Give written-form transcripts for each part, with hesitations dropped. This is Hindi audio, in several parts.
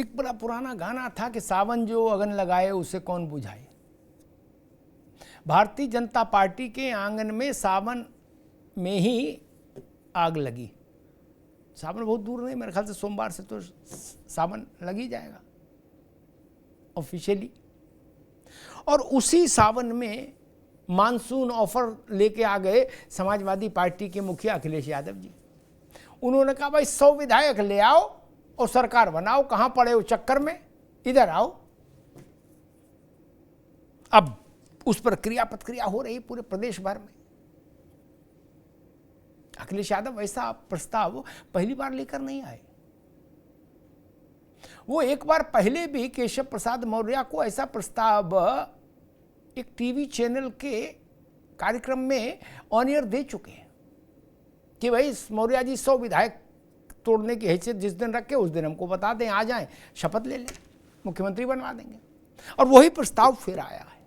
एक बड़ा पुराना गाना था कि सावन जो अगन लगाए उसे कौन बुझाए। भारतीय जनता पार्टी के आंगन में सावन में ही आग लगी। सावन बहुत दूर नहीं, मेरे ख्याल से सोमवार से तो सावन लग ही जाएगा ऑफिशियली। और उसी सावन में मानसून ऑफर लेके आ गए समाजवादी पार्टी के मुखिया अखिलेश यादव जी। उन्होंने कहा भाई 100 विधायक ले आओ और सरकार बनाओ, कहां पड़े हो चक्कर में, इधर आओ। अब उस पर क्रिया प्रतिक्रिया हो रही पूरे प्रदेश भर में। अखिलेश यादव ऐसा प्रस्ताव पहली बार लेकर नहीं आए। वो एक बार पहले भी केशव प्रसाद मौर्य को ऐसा प्रस्ताव एक टीवी चैनल के कार्यक्रम में ऑन एयर दे चुके हैं कि भाई मौर्य जी 100 विधायक तोड़ने की हैसियत जिस दिन रखे उस दिन हमको बता दें, आ जाएं, शपथ ले लें, मुख्यमंत्री बनवा देंगे। और वही प्रस्ताव फिर आया है।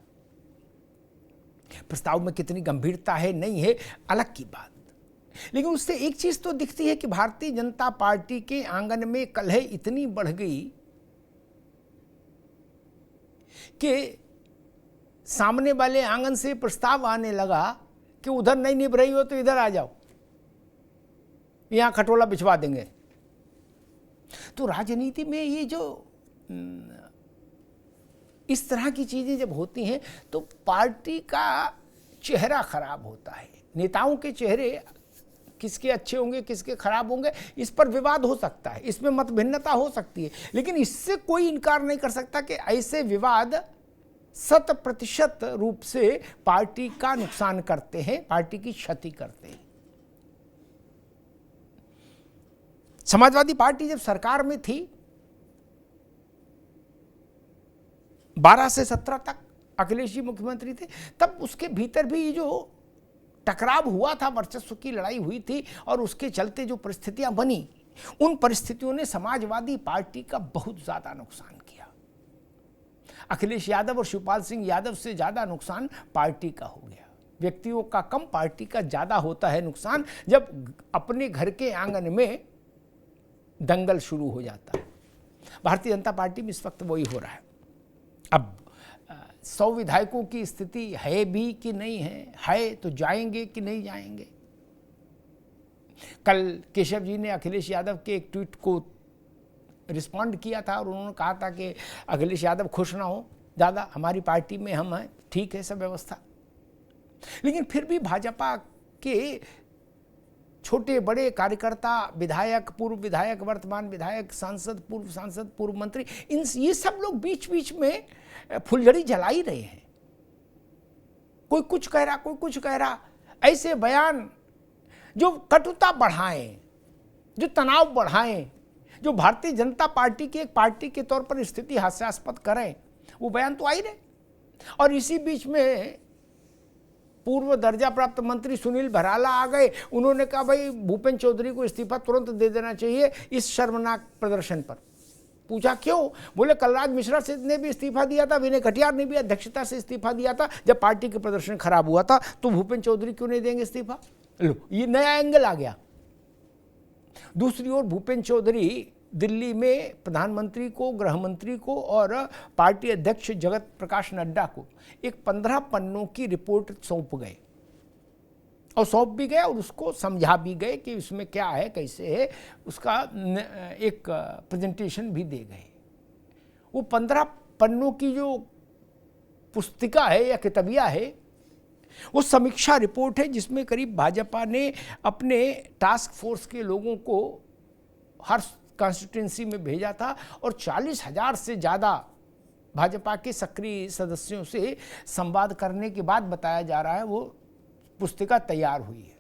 प्रस्ताव में कितनी गंभीरता है नहीं है अलग की बात, लेकिन उससे एक चीज तो दिखती है कि भारतीय जनता पार्टी के आंगन में कलह इतनी बढ़ गई कि सामने वाले आंगन से प्रस्ताव आने लगा कि उधर नहीं निभ रही हो तो इधर आ जाओ, यहां खटोला बिछवा देंगे। तो राजनीति में ये जो इस तरह की चीजें जब होती हैं तो पार्टी का चेहरा खराब होता है। नेताओं के चेहरे किसके अच्छे होंगे किसके खराब होंगे इस पर विवाद हो सकता है, इसमें मतभिन्नता हो सकती है, लेकिन इससे कोई इनकार नहीं कर सकता कि ऐसे विवाद 100% रूप से पार्टी का नुकसान करते हैं, पार्टी की क्षति करते हैं। समाजवादी पार्टी जब सरकार में थी 12 से 17 तक अखिलेश जी मुख्यमंत्री थे, तब उसके भीतर भी जो टकराव हुआ था, वर्चस्व की लड़ाई हुई थी और उसके चलते जो परिस्थितियां बनी, उन परिस्थितियों ने समाजवादी पार्टी का बहुत ज्यादा नुकसान किया। अखिलेश यादव और शिवपाल सिंह यादव से ज्यादा नुकसान पार्टी का हो गया। व्यक्तियों का कम, पार्टी का ज्यादा होता है नुकसान जब अपने घर के आंगन में दंगल शुरू हो जाता है। भारतीय जनता पार्टी में इस वक्त वही हो रहा है। अब 100 विधायकों की स्थिति है भी कि नहीं है तो जाएंगे कि नहीं जाएंगे। कल केशव जी ने अखिलेश यादव के एक ट्वीट को रिस्पॉन्ड किया था और उन्होंने कहा था कि अखिलेश यादव खुश ना हो ज़्यादा, हमारी पार्टी में हम हैं, ठीक है सब व्यवस्था। लेकिन फिर भी भाजपा के छोटे बड़े कार्यकर्ता, विधायक, पूर्व विधायक, वर्तमान विधायक, सांसद, पूर्व सांसद, पूर्व मंत्री, ये सब लोग बीच बीच में फुलझड़ी जला ही रहे हैं। कोई कुछ कह रहा, कोई कुछ कह रहा। ऐसे बयान जो कटुता बढ़ाएं, जो तनाव बढ़ाएं, जो भारतीय जनता पार्टी की एक पार्टी के तौर पर स्थिति हास्यास्पद करें, वो बयान तो आ ही रहे। और इसी बीच में पूर्व दर्जा प्राप्त मंत्री सुनील भराला आ गए। उन्होंने कहा भाई भूपेंद्र चौधरी को इस्तीफा तुरंत दे देना चाहिए इस शर्मनाक प्रदर्शन पर। पूछा क्यों? बोले कलराज मिश्रा से ने भी इस्तीफा दिया था, विनय कटियार ने भी अध्यक्षता से इस्तीफा दिया था जब पार्टी के प्रदर्शन खराब हुआ था, तो भूपेंद्र चौधरी क्यों नहीं देंगे इस्तीफा? लो, ये नया एंगल आ गया। दूसरी ओर भूपेंद्र चौधरी दिल्ली में प्रधानमंत्री को, गृह मंत्री को और पार्टी अध्यक्ष जगत प्रकाश नड्डा को एक 15 पन्नों की रिपोर्ट सौंप गए और सौंप भी गए और उसको समझा भी गए कि इसमें क्या है, कैसे है, उसका एक प्रेजेंटेशन भी दे गए। वो 15 पन्नों की जो पुस्तिका है या किताबिया है, वो समीक्षा रिपोर्ट है जिसमें करीब भाजपा ने अपने टास्क फोर्स के लोगों को हर कॉन्स्टिट्यूंसी में भेजा था और 40,000 से ज़्यादा भाजपा के सक्रिय सदस्यों से संवाद करने के बाद बताया जा रहा है वो पुस्तिका तैयार हुई है।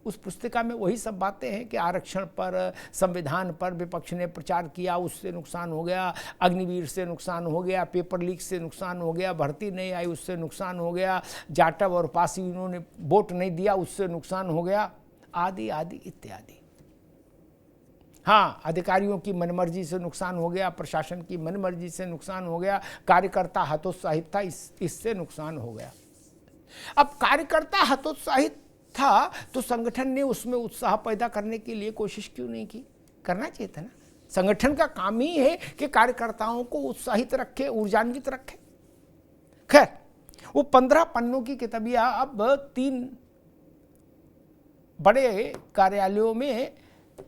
उस पुस्तिका में वही सब बातें हैं कि आरक्षण पर, संविधान पर विपक्ष ने प्रचार किया, उससे नुकसान हो गया, अग्निवीर से नुकसान हो गया, पेपर लीक से नुकसान हो गया, भर्ती नहीं आई उससे नुकसान हो गया, जाटव और पासी उन्होंने वोट नहीं दिया उससे नुकसान हो गया, आदि आदि इत्यादि। हाँ, अधिकारियों की मनमर्जी से नुकसान हो गया, प्रशासन की मनमर्जी से नुकसान हो गया, कार्यकर्ता हतोत्साहित था इससे नुकसान हो गया। अब कार्यकर्ता हतोत्साहित था तो संगठन ने उसमें उत्साह पैदा करने के लिए कोशिश क्यों नहीं की? करना चाहिए था ना। संगठन का काम ही है कि कार्यकर्ताओं को उत्साहित रखे, ऊर्जान्वित रखे। खैर, वो 15 पन्नों की किताबिया अब 3 बड़े कार्यालयों में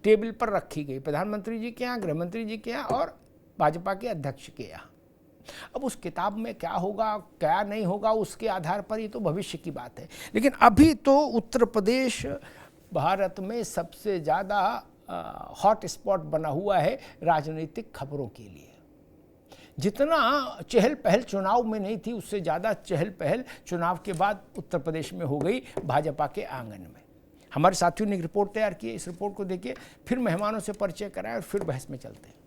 टेबल पर रखी गई, प्रधानमंत्री जी के यहाँ, गृह मंत्री जी के यहाँ और भाजपा के अध्यक्ष के यहाँ। अब उस किताब में क्या होगा क्या नहीं होगा उसके आधार पर ही तो भविष्य की बात है। लेकिन अभी तो उत्तर प्रदेश भारत में सबसे ज़्यादा हॉट स्पॉट बना हुआ है राजनीतिक खबरों के लिए। जितना चहल पहल चुनाव में नहीं थी, उससे ज़्यादा चहल पहल चुनाव के बाद उत्तर प्रदेश में हो गई भाजपा के आंगन में। हमारे साथियों ने एक रिपोर्ट तैयार की है, इस रिपोर्ट को देखिए, फिर मेहमानों से परिचय कराएं और फिर बहस में चलते हैं।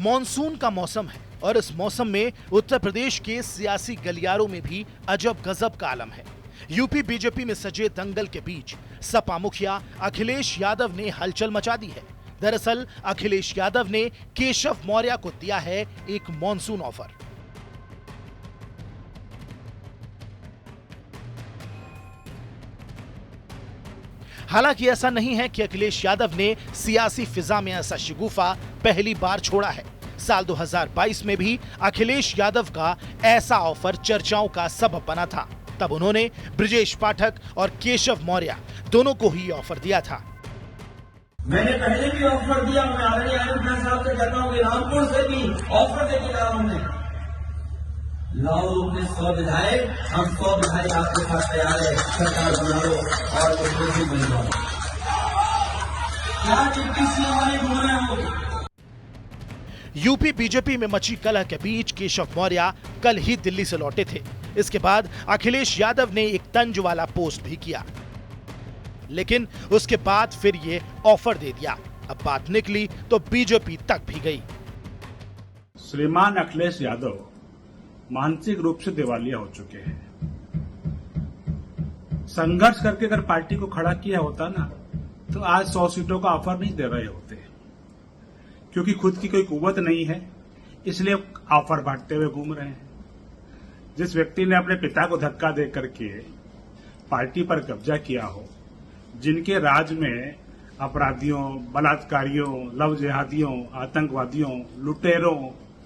मॉनसून का मौसम है और इस मौसम में उत्तर प्रदेश के सियासी गलियारों में भी अजब गजब का आलम है। यूपी बीजेपी में सजे दंगल के बीच सपा मुखिया अखिलेश यादव ने हलचल मचा दी है। दरअसल अखिलेश यादव ने केशव मौर्य को दिया है एक मॉनसून ऑफर। हालांकि ऐसा नहीं है कि अखिलेश यादव ने सियासी फिजा में ऐसा शगुफा पहली बार छोड़ा है। साल 2022 में भी अखिलेश यादव का ऐसा ऑफर चर्चाओं का सबब बना था। तब उन्होंने ब्रजेश पाठक और केशव मौर्य दोनों को ही ऑफर दिया था। मैंने पहले भी ऑफर दिया, मैं आदरणीय आनंद खान साहब से कहता हूँ कि रामपुर से भी ऑफर देके रहा हमने। लाओ अपने 100 विधायक, हम 100 विधायक आपके साथ तैयार है, सरकार बना लो और मुख्यमंत्री बन जाओ। क्या किसी हमारे घूम रहे हो? यूपी बीजेपी में मची कलह के बीच केशव मौर्य कल ही दिल्ली से लौटे थे। इसके बाद अखिलेश यादव ने एक तंज वाला पोस्ट भी किया, लेकिन उसके बाद फिर ये ऑफर दे दिया। अब बात निकली तो बीजेपी तक भी गई। श्रीमान अखिलेश यादव मानसिक रूप से दिवालिया हो चुके हैं। संघर्ष करके अगर पार्टी को खड़ा किया होता ना, तो आज 100 सीटों का ऑफर नहीं दे रहे होते। क्योंकि खुद की कोई कुव्वत नहीं है, इसलिए ऑफर बांटते हुए घूम रहे हैं। जिस व्यक्ति ने अपने पिता को धक्का दे करके पार्टी पर कब्जा किया हो, जिनके राज में अपराधियों, बलात्कारियों, लव जिहादियों, आतंकवादियों, लुटेरों,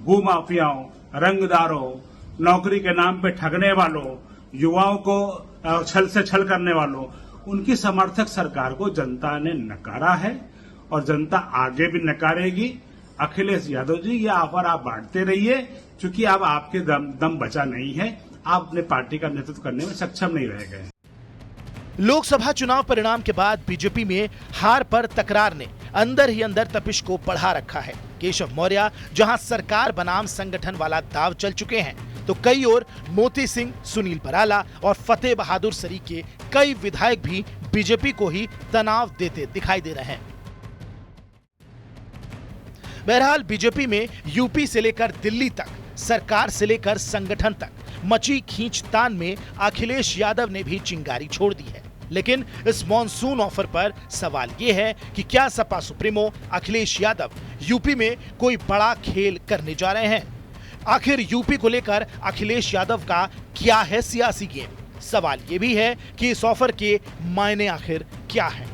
भूमाफियाओं, रंगदारों, नौकरी के नाम पे ठगने वालों, युवाओं को छल से छल करने वालों, उनकी समर्थक सरकार को जनता ने नकारा है और जनता आगे भी नकारेगी। अखिलेश यादव जी, ये ऑफर आप बांटते रहिए, क्योंकि अब आपके दम बचा नहीं है, आप अपने पार्टी का नेतृत्व करने में सक्षम नहीं रह गए। लोकसभा चुनाव परिणाम के बाद बीजेपी में हार पर तकरार ने अंदर ही अंदर तपिश को बढ़ा रखा है। केशव मौर्य जहां सरकार बनाम संगठन वाला दाव चल चुके हैं, तो कई और मोती सिंह, सुनील बराला और फतेह बहादुर सरी के कई विधायक भी बीजेपी को ही तनाव देते दिखाई दे रहे हैं। बहरहाल बीजेपी में यूपी से लेकर दिल्ली तक, सरकार से लेकर संगठन तक मची खींचतान में अखिलेश यादव ने भी चिंगारी छोड़ दी है। लेकिन इस मॉनसून ऑफर पर सवाल यह है कि क्या सपा सुप्रीमो अखिलेश यादव यूपी में कोई बड़ा खेल करने जा रहे हैं? आखिर यूपी को लेकर अखिलेश यादव का क्या है सियासी गेम? सवाल यह भी है कि इस ऑफर के मायने आखिर क्या हैं?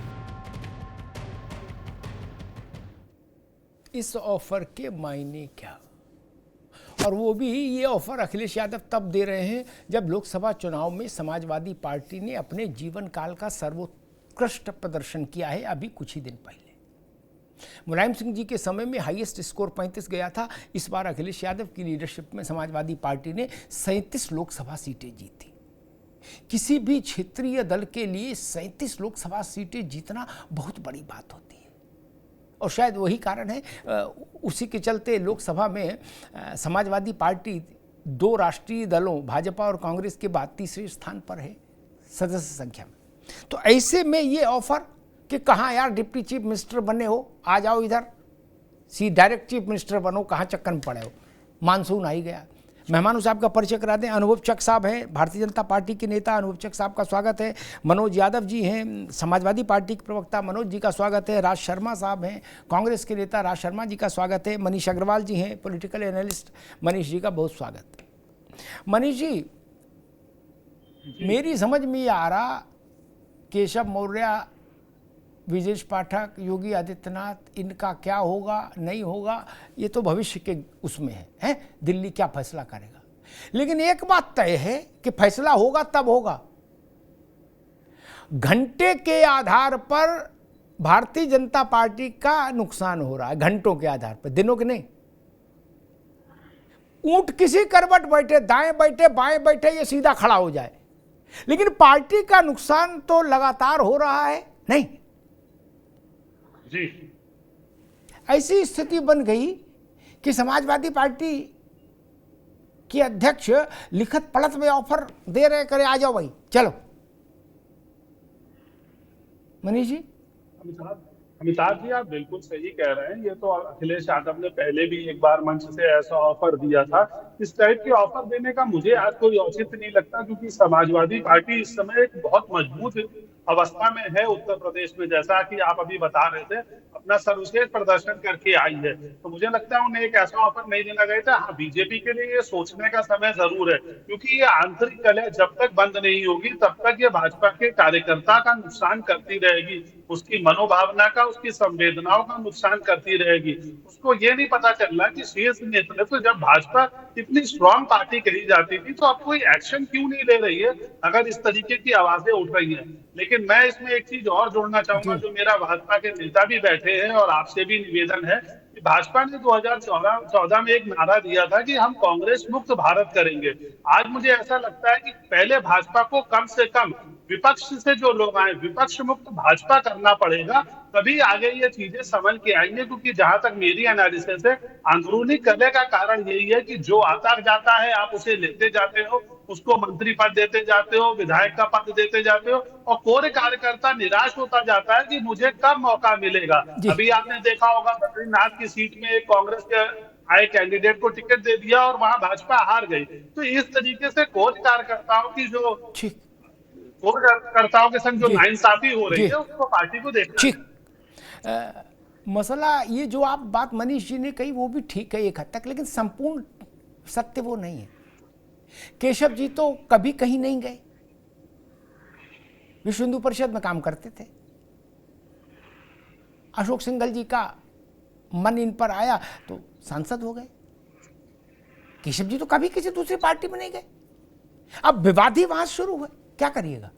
इस ऑफर के मायने क्या? और वो भी ये ऑफर अखिलेश यादव तब दे रहे हैं जब लोकसभा चुनाव में समाजवादी पार्टी ने अपने जीवन काल का सर्वोत्कृष्ट प्रदर्शन किया है। अभी कुछ ही दिन पहले मुलायम सिंह जी के समय में हाईएस्ट स्कोर 35 गया था। इस बार अखिलेश यादव की लीडरशिप में समाजवादी पार्टी ने 37 लोकसभा सीटें जीती। किसी भी क्षेत्रीय दल के लिए 37 लोकसभा सीटें जीतना बहुत बड़ी बात होती है, और शायद वही कारण है, उसी के चलते लोकसभा में समाजवादी पार्टी 2 राष्ट्रीय दलों भाजपा और कांग्रेस के बाद तीसरे स्थान पर है सदस्य संख्या में। तो ऐसे में ये ऑफर कि कहाँ यार डिप्टी चीफ मिनिस्टर बने हो, आ जाओ इधर, डायरेक्ट चीफ मिनिस्टर बनो, कहाँ चक्कर में पड़े हो, मानसून आ ही गया। मेहमानों साहब का परिचय करा दें। अनुभव चक साहब हैं, भारतीय जनता पार्टी के नेता, अनुभव चक साहब का स्वागत है। मनोज यादव जी हैं, समाजवादी पार्टी के प्रवक्ता, मनोज जी का स्वागत है। राज शर्मा साहब हैं, कांग्रेस के नेता, राज शर्मा जी का स्वागत है। मनीष अग्रवाल जी हैं, पॉलिटिकल एनालिस्ट, मनीष जी का बहुत स्वागत है। मनीष जी, मेरी समझ में ये आ रहा, केशव मौर्य, विजेश पाठक, योगी आदित्यनाथ, इनका क्या होगा नहीं होगा ये तो भविष्य के उसमें है, दिल्ली क्या फैसला करेगा। लेकिन एक बात तय है कि फैसला होगा तब होगा। घंटे के आधार पर भारतीय जनता पार्टी का नुकसान हो रहा है, घंटों के आधार पर, दिनों के नहीं। ऊंट किसी करवट बैठे, दाएं बैठे बाएं बैठे, ये सीधा खड़ा हो जाए, लेकिन पार्टी का नुकसान तो लगातार हो रहा है नहीं जी। ऐसी स्थिति बन गई कि समाजवादी पार्टी के अध्यक्ष लिखित पढ़त में ऑफर दे रहे, करे आ जाओ भाई चलो। मनीष जी। अमिताभ जी, आप बिल्कुल सही कह रहे हैं। ये तो अखिलेश यादव ने पहले भी एक बार मंच से ऐसा ऑफर दिया था। इस टाइप के ऑफर देने का मुझे आज कोई औचित्य नहीं लगता, क्योंकि समाजवादी पार्टी इस समय एक बहुत मजबूत अवस्था में है उत्तर प्रदेश में। जैसा कि आप अभी बता रहे थे, अपना सर्वश्रेष्ठ प्रदर्शन करके आई है, तो मुझे लगता है उन्हें एक ऐसा ऑफर नहीं देना चाहिए था। हाँ, बीजेपी के लिए ये सोचने का समय जरूर है, क्योंकि ये आंतरिक कलह जब तक बंद नहीं होगी तब तक ये भाजपा के कार्यकर्ता का नुकसान करती रहेगी, उसकी मनोभावना का, उसकी संवेदनाओं का नुकसान करती रहेगी। उसको ये नहीं पता चल रहा कि शीर्ष नेतृत्व, जब भाजपा इतनी स्ट्रांग पार्टी कही जाती थी, तो अब कोई एक्शन क्यों नहीं ले रही है अगर इस तरीके की आवाजें उठ रही हैं। लेकिन मैं इसमें एक चीज और जोड़ना चाहूंगा, जो मेरा भाजपा के नेता भी बैठे हैं और आपसे भी निवेदन है कि भाजपा ने 2014 में एक नारा दिया था कि हम कांग्रेस मुक्त भारत करेंगे। आज मुझे ऐसा लगता है कि पहले भाजपा को कम से कम विपक्ष से जो लोग आए, विपक्ष मुक्त भाजपा करना पड़ेगा, तभी आगे ये चीजें समझ के आएंगे। क्योंकि जहां तक मेरी एनालिसिस है, अंदरूनी कलह का कारण यही है कि जो आता जाता है आप उसे लेते जाते हो, उसको मंत्री पद देते जाते हो, विधायक का पद देते जाते हो, और कोर कार्यकर्ता निराश होता जाता है कि मुझे कब मौका मिलेगा। अभी आपने देखा होगा बद्रीनाथ की सीट में कांग्रेस के आए कैंडिडेट को टिकट दे दिया और वहां भाजपा हार गई। तो इस तरीके से कोर कार्यकर्ताओं की जो कार्यकर्ताओं के संग जो नाइंसाफी हो रही है, उसको पार्टी को देखना ठीक। मसला ये जो आप बात मनीष जी ने कही वो भी ठीक है एक हद तक, लेकिन संपूर्ण सत्य वो नहीं है। केशव जी तो कभी कहीं नहीं गए, विश्व हिंदू परिषद में काम करते थे। अशोक सिंघल जी का मन इन पर आया तो सांसद हो गए। केशव जी तो कभी किसी दूसरी पार्टी में नहीं गए। अब विवाद ही वहां शुरू हुआ, क्या करिएगा।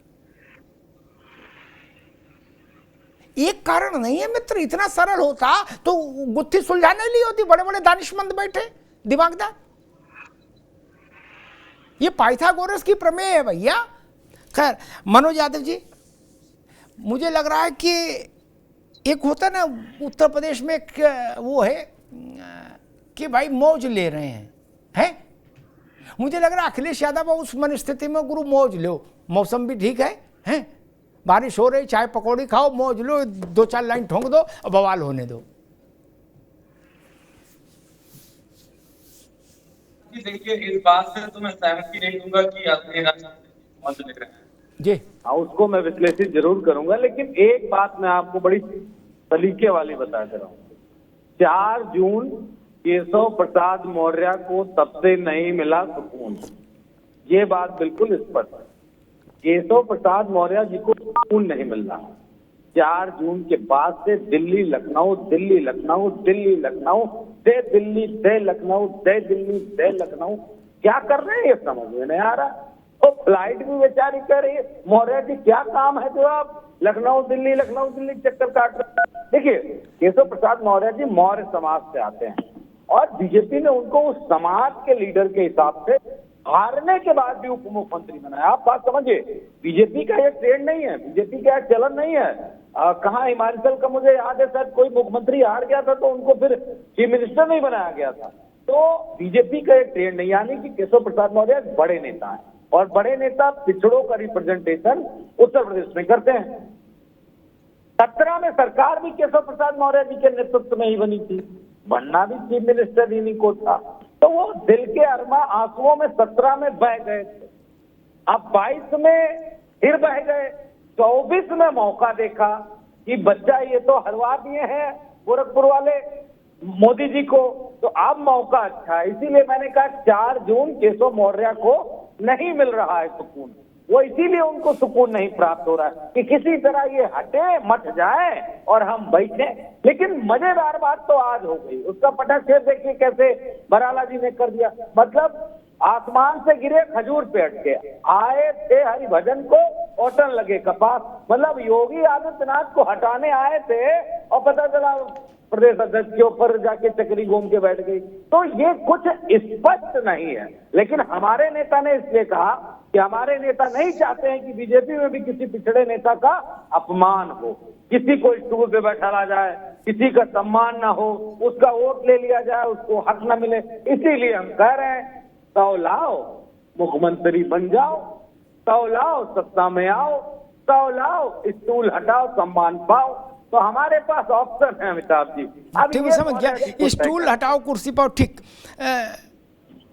एक कारण नहीं है मित्र, इतना सरल होता तो गुत्थी सुलझाने ली होती, बड़े बड़े दानिशमंद बैठे दिमागदार। ये पाइथागोरस की प्रमेय है भैया। खैर, मनोज यादव जी, मुझे लग रहा है कि एक होता ना उत्तर प्रदेश में एक वो है कि भाई मौज ले रहे हैं। मुझे लग रहा है अखिलेश यादव उस मनस्थिति में, गुरु मौज लो, मौसम भी ठीक है, बारिश हो रही, चाय पकौड़ी खाओ, मौज लो, 2-4 लाइन ठोंक दो और बवाल होने दो। देखिए, इस बात से तो मैं सहमति नहीं दूंगा कि अपने मौज ले रहे हैं जी। हाँ, उसको मैं विश्लेषित जरूर करूंगा, लेकिन एक बात मैं आपको बड़ी सलीके वाली बता दे रहा हूँ। 4 जून केशव प्रसाद मौर्य को तब से नहीं मिला सुकून, ये बात बिल्कुल स्पष्ट है। केशव प्रसाद मौर्य जी को सुकून नहीं मिल रहा। 4 जून के बाद से दिल्ली लखनऊ, दिल्ली लखनऊ, दिल्ली लखनऊ, दे दिल्ली दे लखनऊ, दे दिल्ली दे लखनऊ, क्या कर रहे हैं ये समझ में नहीं आ रहा। तो फ्लाइट भी बेचारी कर रही है। मौर्य जी क्या काम है जो आप लखनऊ दिल्ली चक्कर काट रहे हैं। देखिए, केशव प्रसाद मौर्य जी मौर्य समाज से आते हैं और बीजेपी ने उनको उस समाज के लीडर के हिसाब से हारने के बाद भी उप मुख्यमंत्री बनाया। आप बात समझिए, बीजेपी का ये ट्रेंड नहीं है, बीजेपी का एक चलन नहीं है। कहाँ हिमाचल का मुझे याद है, शायद कोई मुख्यमंत्री हार गया था तो उनको फिर चीफ मिनिस्टर नहीं बनाया गया था। तो बीजेपी का एक ट्रेंड नहीं, यानी कि केशव प्रसाद मौर्य बड़े नेता है और बड़े नेता पिछड़ों का रिप्रेजेंटेशन उत्तर प्रदेश में करते हैं। 17 में सरकार भी केशव प्रसाद मौर्य जी के नेतृत्व में ही बनी थी, बनना भी चीफ मिनिस्टर इन्हीं को था। तो वो दिल के अरमा आंसुओं में 17 में बह गए थे, अब 22 में फिर बह गए, 24 में मौका देखा कि बच्चा ये तो हरवा दिए हैं गोरखपुर वाले मोदी जी को, तो अब मौका अच्छा है। इसीलिए मैंने कहा 4 जून केशव मौर्य को नहीं मिल रहा है सुकून, वो इसीलिए उनको सुकून नहीं प्राप्त हो रहा है कि किसी तरह ये हटे मट जाए और हम बैठे। लेकिन मजेदार बात तो आज हो गई, उसका पटाक्षेप देखिए कैसे बराला जी ने कर दिया, मतलब आसमान से गिरे खजूर पे अटके, आए थे हरिभजन को ओटन लगे कपास, मतलब योगी आदित्यनाथ को हटाने आए थे और पता चला प्रदेश अध्यक्ष के ऊपर जाके चक्री घूम के बैठ गई। तो ये कुछ स्पष्ट नहीं है, लेकिन हमारे नेता ने इसलिए कहा कि हमारे नेता नहीं चाहते हैं कि बीजेपी में भी किसी पिछड़े नेता का अपमान हो, किसी को स्टूल पे बैठाला जाए, किसी का सम्मान ना हो, उसका वोट ले लिया जाए, उसको हक न मिले। इसीलिए हम कह रहे हैं तो लाओ मुख्यमंत्री बन जाओ, तो लाओ सत्ता में आओ, तो लाओ स्टूल हटाओ सम्मान पाओ, तो हमारे पास ऑप्शन है अमिताभ जी। अब ठीक, समझ गया, स्टूल हटाओ कुर्सी पाओ, ठीक।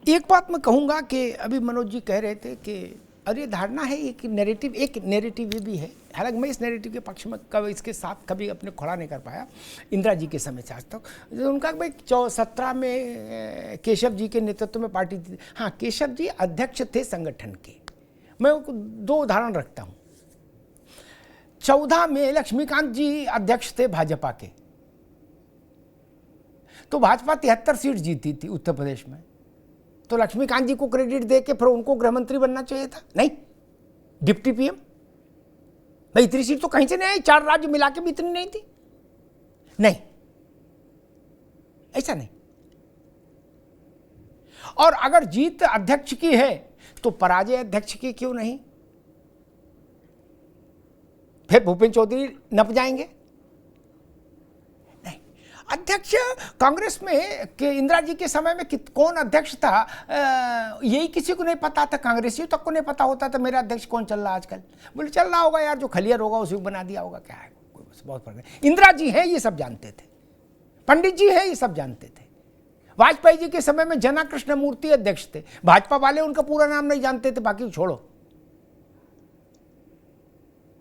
एक बात मैं कहूँगा कि अभी मनोज जी कह रहे थे कि और ये धारणा है एक नेरेटिव भी है, हालांकि मैं इस नेरेटिव के पक्ष में कभी इसके साथ कभी अपने खड़ा नहीं कर पाया इंदिरा जी के समय से आज तक। उनका भाई 17 में केशव जी के नेतृत्व में पार्टी थी, हाँ केशव जी अध्यक्ष थे संगठन के। मैं 2 उदाहरण रखता हूँ। 14 में लक्ष्मीकांत जी अध्यक्ष थे भाजपा के, तो भाजपा 73 सीट जीती थी उत्तर प्रदेश में, तो लक्ष्मीकांत जी को क्रेडिट दे के फिर उनको गृह मंत्री बनना चाहिए था, नहीं डिप्टी पीएम। भाई इतनी सीट तो कहीं से नहीं आई, 4 राज्य मिला के भी इतनी नहीं थी, नहीं ऐसा नहीं। और अगर जीत अध्यक्ष की है तो पराजय अध्यक्ष की क्यों नहीं? फिर भूपेंद्र चौधरी नप जाएंगे? नहीं। अध्यक्ष कांग्रेस में कि इंदिरा जी के समय में कौन अध्यक्ष था यही किसी को नहीं पता था, कांग्रेसियों तक को नहीं पता होता था मेरा अध्यक्ष कौन चल रहा आजकल। बोले चल रहा होगा यार, जो खलियर होगा उसी को बना दिया होगा, क्या है बहुत फर्क नहीं। इंदिरा जी है ये सब जानते थे, पंडित जी है ये सब जानते थे। वाजपेयी जी के समय में जना कृष्णमूर्ति अध्यक्ष थे, भाजपा वाले उनका पूरा नाम नहीं जानते थे, बाकी छोड़ो।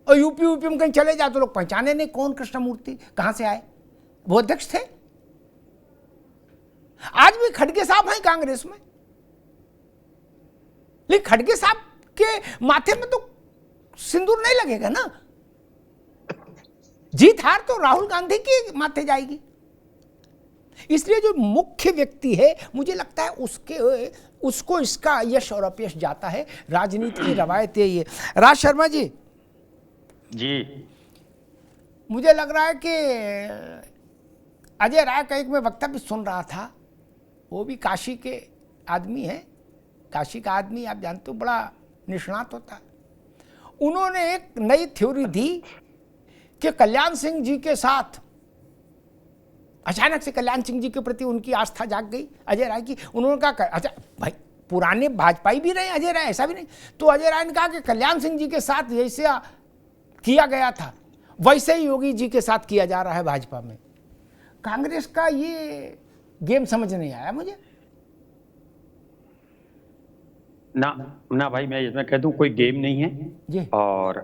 और यूपी में कहीं चले जाओ तो लोग पहचाने नहीं कौन कृष्णमूर्ति कहां से आए, वो अध्यक्ष थे। आज भी खड़गे साहब हैं कांग्रेस में, लेकिन खड़गे साहब के माथे में तो सिंदूर नहीं लगेगा ना, जीत हार तो राहुल गांधी के माथे जाएगी। इसलिए जो मुख्य व्यक्ति है मुझे लगता है उसको इसका यश और अपयश जाता है। राजनीति की रवायत है ये। राज शर्मा जी मुझे लग रहा है कि अजय राय का एक मैं वक्तव्य सुन रहा था, वो भी काशी के आदमी है, काशी का आदमी आप जानते हो बड़ा निष्णात होता है। उन्होंने एक नई थ्योरी दी कि कल्याण सिंह जी के साथ अचानक से कल्याण सिंह जी के प्रति उनकी आस्था जाग गई अजय राय की। उन्होंने कहा अच्छा भाई पुराने भाजपाई भी रहे अजय राय, ऐसा भी नहीं, तो अजय राय ने कहा कि कल्याण सिंह जी के साथ जैसे किया गया था वैसे ही योगी जी के साथ किया जा रहा है भाजपा में। कांग्रेस का ये गेम समझ नहीं आया मुझे। ना भाई मैं इसमें कह दूं कोई गेम नहीं है जी। और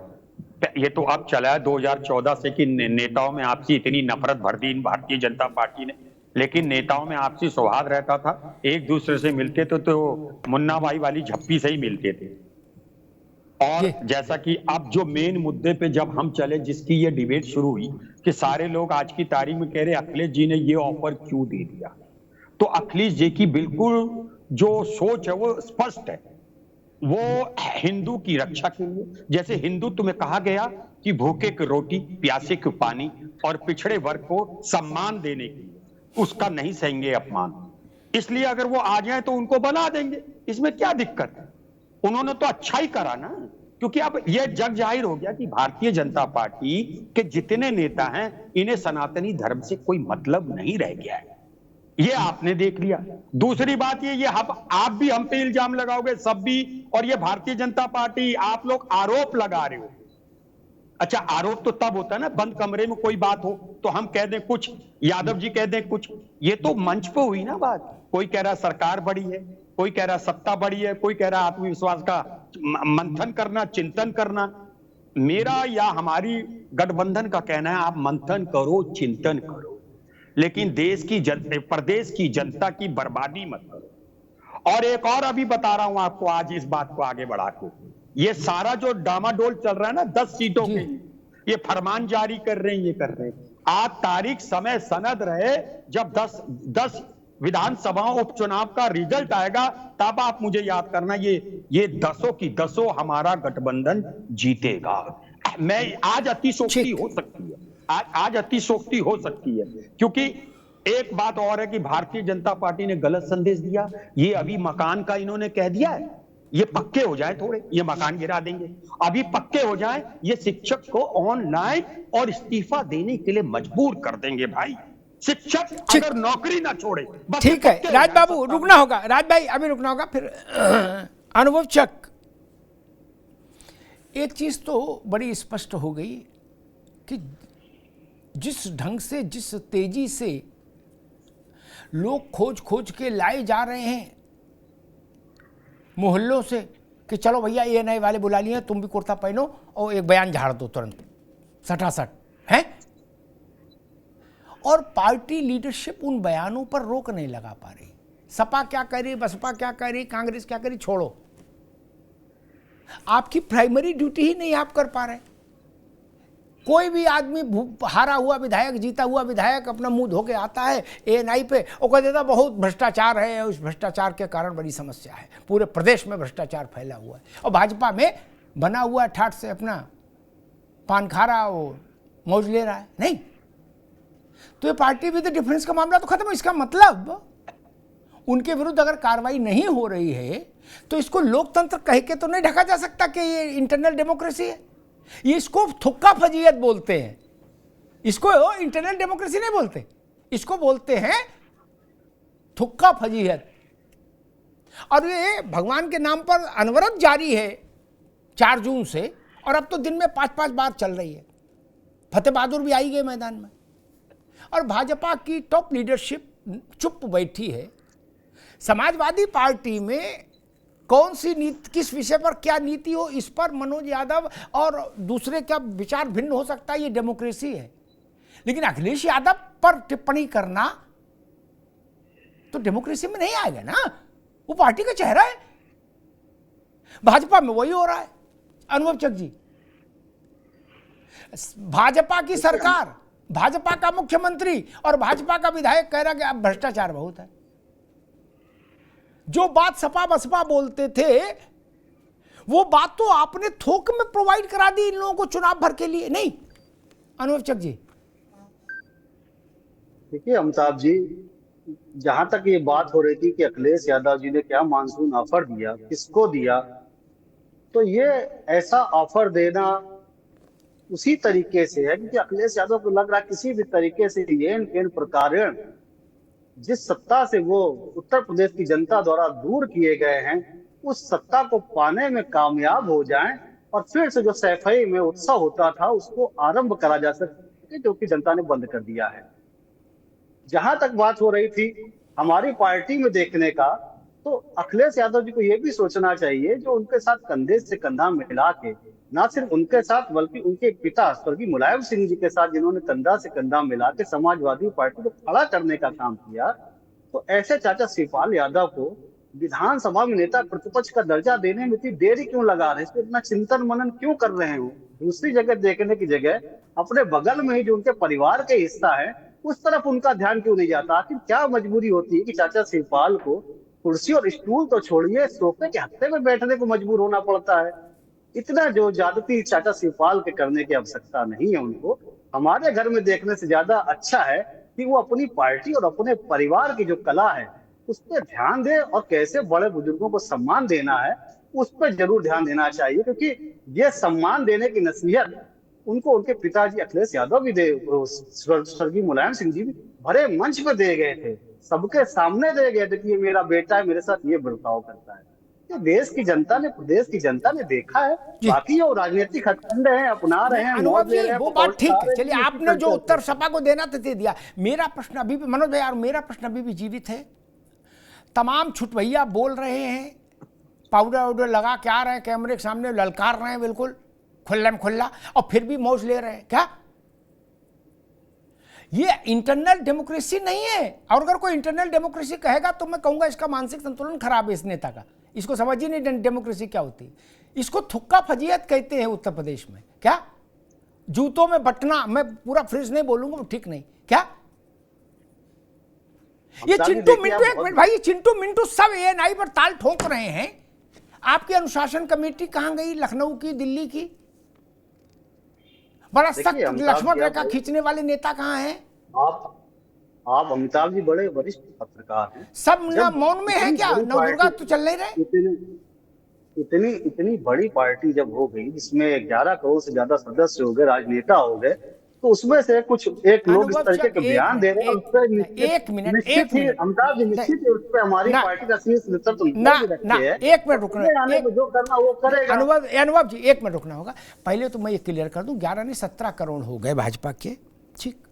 ये तो अब चला है 2014 से कि नेताओं में आपसी इतनी नफरत भर दी भारतीय जनता पार्टी ने, लेकिन नेताओं में आपसी सौहार्द रहता था, एक दूसरे से मिलते तो मुन्ना भाई वाली झप्पी से ही मिलते थे। और जैसा कि अब जो मेन मुद्दे पे जब हम चले, जिसकी ये डिबेट शुरू हुई कि सारे लोग आज की तारीख में कह रहे अखिलेश जी ने ये ऑफर क्यों दे दिया, तो अखिलेश जी की बिल्कुल जो सोच है वो स्पष्ट है। वो हिंदू की रक्षा के लिए, जैसे हिंदुत्व में कहा गया कि भूखे को रोटी, प्यासे को पानी और पिछड़े वर्ग को सम्मान देने के लिए, उसका नहीं सहेंगे अपमान। इसलिए अगर वो आ जाए तो उनको बना देंगे, इसमें क्या दिक्कत है। उन्होंने तो अच्छा ही करा ना, क्योंकि अब यह जग जाहिर हो गया कि भारतीय जनता पार्टी के जितने नेता हैं इन्हें सनातनी धर्म से कोई मतलब नहीं रह गया है, ये आपने देख लिया। दूसरी बात ये आप भी हम पे इल्जाम लगाओगे सब भी, और ये भारतीय जनता पार्टी आप लोग आरोप लगा रहे हो अच्छा, आरोप तो तब होता है ना बंद कमरे में कोई बात हो तो हम कह दें कुछ, यादव जी कह दें कुछ। ये तो मंच पे हुई ना बात। कोई कह रहा सरकार बड़ी है, कोई कह रहा सत्ता बड़ी है, कोई कह रहा आत्मविश्वास का मंथन करना, चिंतन करना। मेरा या हमारी गठबंधन का कहना है, आप मंथन करो, चिंतन करो, लेकिन देश की प्रदेश की जनता की बर्बादी मत करो। और एक और अभी बता रहा हूं आपको, आज इस बात को आगे बढ़ा के, ये सारा जो डामाडोल चल रहा है ना 10 सीटों के, ये फरमान जारी कर रहे हैं, ये कर रहे हैं। आज तारीख समय सनद रहे, जब 10 विधानसभाओं उपचुनाव का रिजल्ट आएगा तब आप मुझे याद करना, ये 10 की 10 हमारा गठबंधन जीतेगा। मैं आज अतिशोक्ति हो सकती है, आज अतिशोक्ति हो सकती है, क्योंकि एक बात और है कि भारतीय जनता पार्टी ने गलत संदेश दिया। ये अभी मकान का इन्होंने कह दिया है, ये पक्के हो जाए थोड़े, ये मकान गिरा देंगे, अभी पक्के हो जाए, ये शिक्षक को ऑनलाइन और इस्तीफा देने के लिए मजबूर कर देंगे भाई। शिक्षक अगर नौकरी ना छोड़े, ठीक है राज बाबू, रुकना होगा, राज भाई अभी रुकना होगा, फिर अनुभव चक। एक चीज तो बड़ी स्पष्ट हो गई कि जिस ढंग से, जिस तेजी से लोग खोज खोज के लाए जा रहे हैं मोहल्लों से कि चलो भैया ये नए वाले बुला लिए, तुम भी कुर्ता पहनो और एक बयान झाड़ दो तुरंत सटासट, है। और पार्टी लीडरशिप उन बयानों पर रोक नहीं लगा पा रही। सपा क्या कर रही, बसपा क्या कर रही, कांग्रेस क्या कर रही, छोड़ो, आपकी प्राइमरी ड्यूटी ही नहीं आप कर पा रहे। कोई भी आदमी हारा हुआ विधायक, जीता हुआ विधायक अपना मुंह धो के आता है एएनआई पे और कह देता बहुत भ्रष्टाचार है, उस भ्रष्टाचार के कारण बड़ी समस्या है, पूरे प्रदेश में भ्रष्टाचार फैला हुआ है। और भाजपा में बना हुआ ठाठ से अपना पान खा रहा, वो मौज ले रहा है। नहीं, तो ये पार्टी विद डिफरेंस का मामला तो खत्म। इसका मतलब उनके विरुद्ध अगर कार्रवाई नहीं हो रही है तो इसको लोकतंत्र कह के तो नहीं ढका जा सकता कि ये इंटरनल डेमोक्रेसी है। ये इसको थुक्का फजीयत बोलते हैं, इसको इंटरनल डेमोक्रेसी नहीं बोलते, इसको बोलते हैं थुक्का फजीयत। और ये भगवान के नाम पर अनवरत जारी है 4 जून से, और अब तो दिन में 5-5 बार चल रही है। फतेह बहादुर भी आई गए मैदान में, और भाजपा की टॉप लीडरशिप चुप बैठी है। समाजवादी पार्टी में कौन सी नीति, किस विषय पर क्या नीति हो, इस पर मनोज यादव और दूसरे का विचार भिन्न हो सकता है, ये डेमोक्रेसी है। लेकिन अखिलेश यादव पर टिप्पणी करना तो डेमोक्रेसी में नहीं आएगा ना, वो पार्टी का चेहरा है। भाजपा में वही हो रहा है। अनुभव चक जी, भाजपा की सरकार, भाजपा का मुख्यमंत्री और भाजपा का विधायक कह रहा कि अब भ्रष्टाचार बहुत है। जो बात सपा बसपा बोलते थे वो बात तो आपने थोक में प्रोवाइड करा दी इन लोगों को चुनाव भर के लिए। नहीं अनुभव चक जी, देखिए अमिताभ जी, जहां तक ये बात हो रही थी कि अखिलेश यादव जी ने क्या मानसून ऑफर दिया, किसको दिया, तो ये ऐसा ऑफर देना उसी तरीके से है क्योंकि अखिलेश यादव को लग रहा है किसी भी तरीके से येन प्रकारण जिस सत्ता से वो उत्तर प्रदेश की जनता द्वारा दूर किए गए हैं, उस सत्ता को पाने में कामयाब हो जाएं और फिर से जो सैफई में उत्सव होता था उसको आरंभ करा जा सके, जो कि जनता ने बंद कर दिया है। जहां तक बात हो रही थी हमारी पार्टी में देखने का, तो अखिलेश यादव जी को यह भी सोचना चाहिए जो उनके साथ कंधे से कंधा मिला के, ना सिर्फ उनके साथ बल्कि उनके पिता स्वर्गीय मुलायम सिंह जी के साथ जिन्होंने कंधा से कंधा मिला के समाजवादी पार्टी को खड़ा करने का काम किया, तो ऐसे चाचा शिवपाल यादव को विधानसभा में नेता प्रतिपक्ष का दर्जा देने में इतनी देरी क्यों लगा रहे हैं, इस पर इतना चिंतन मनन क्यों कर रहे हैं? दूसरी जगह देखने की जगह अपने बगल में ही जो उनके परिवार के हिस्सा है उस तरफ उनका ध्यान क्यों नहीं जाता? आखिर क्या मजबूरी होती है कि चाचा शिवपाल को कुर्सी और स्टूल तो छोड़िए, सोफे के हत्थे में बैठने को मजबूर होना पड़ता है? इतना जो ज्यादती चाचा शिवपाल के करने की आवश्यकता नहीं है उनको। हमारे घर में देखने से ज्यादा अच्छा है कि वो अपनी पार्टी और अपने परिवार की जो कला है उस पर ध्यान दे और कैसे बड़े बुजुर्गों को सम्मान देना है उस पर जरूर ध्यान देना चाहिए, क्योंकि ये सम्मान देने की नसीहत उनको उनके पिताजी अखिलेश यादव भी दे, स्वर्गीय मुलायम सिंह जी भी भरे मंच पे दे गए थे, सबके सामने दे गए थे कि ये मेरा बेटा है, मेरे साथ ये बर्ताव करता है। ये देश की जनता ने, प्रदेश की जनता ने देखा है। जी। बाकी वो राजनीतिक हथकंडे हैं, अपना रहे हैं, अनुभव मौज ले जी रहे हैं, वो बात ठीक है, चलिए पकौड़े आपने जो खा उत्तर सपा को देना था दे दिया। मेरा प्रश्न अभी भी मनोज भाई यार, मेरा प्रश्न अभी भी जीवित है। तमाम छुटभैया बोल रहे हैं, पाउडर वाउडर लगा के आ रहे हैं, कैमरे के सामने ललकार रहे हैं बिल्कुल खुल्लम खुल्ला, और फिर भी मौज ले रहे हैं। क्या ये इंटरनल डेमोक्रेसी नहीं है? और अगर कोई इंटरनल डेमोक्रेसी कहेगा तो मैं कहूंगा इसका मानसिक संतुलन खराब है इस नेता का, इसको समझ ही नहीं डेमोक्रेसी क्या होती। इसको थुक्का फजीयत कहते हैं उत्तर प्रदेश में। क्या जूतों में बटना, मैं पूरा फ्रेज नहीं बोलूंगा, ठीक नहीं। क्या ये चिंटू मिंटू, एक मिनट भाई, ये चिंटू मिंटू सब एएनआई पर ताल ठोक रहे हैं। आपकी अनुशासन कमेटी कहां गई? लखनऊ की, दिल्ली की? बड़ा सख्त लक्ष्मण रेखा खींचने वाले नेता कहां हैं? आप अमिताभ जी बड़े वरिष्ठ पत्रकार हैं, सब ना मौन में है क्या? नवदुर्गा तो चल नहीं रहे। इतनी बड़ी पार्टी जब हो गई, जिसमें 11 करोड़ से ज्यादा सदस्य हो गए, राजनेता हो गए, तो उसमें से कुछ एक लोग इस तरीके के बयान दे रहे हैं। एक मिनट अमिताभ जी निश्चित ही उस पर हमारी पार्टी का शीर्ष नेतृत्व एक मिनट रुकना, जो करना वो करेगा। अनुभव जी एक मिनट रुकना होगा। पहले तो मैं ये क्लियर कर दूं, 11 नहीं 17 करोड़ हो गए भाजपा के, ठीक।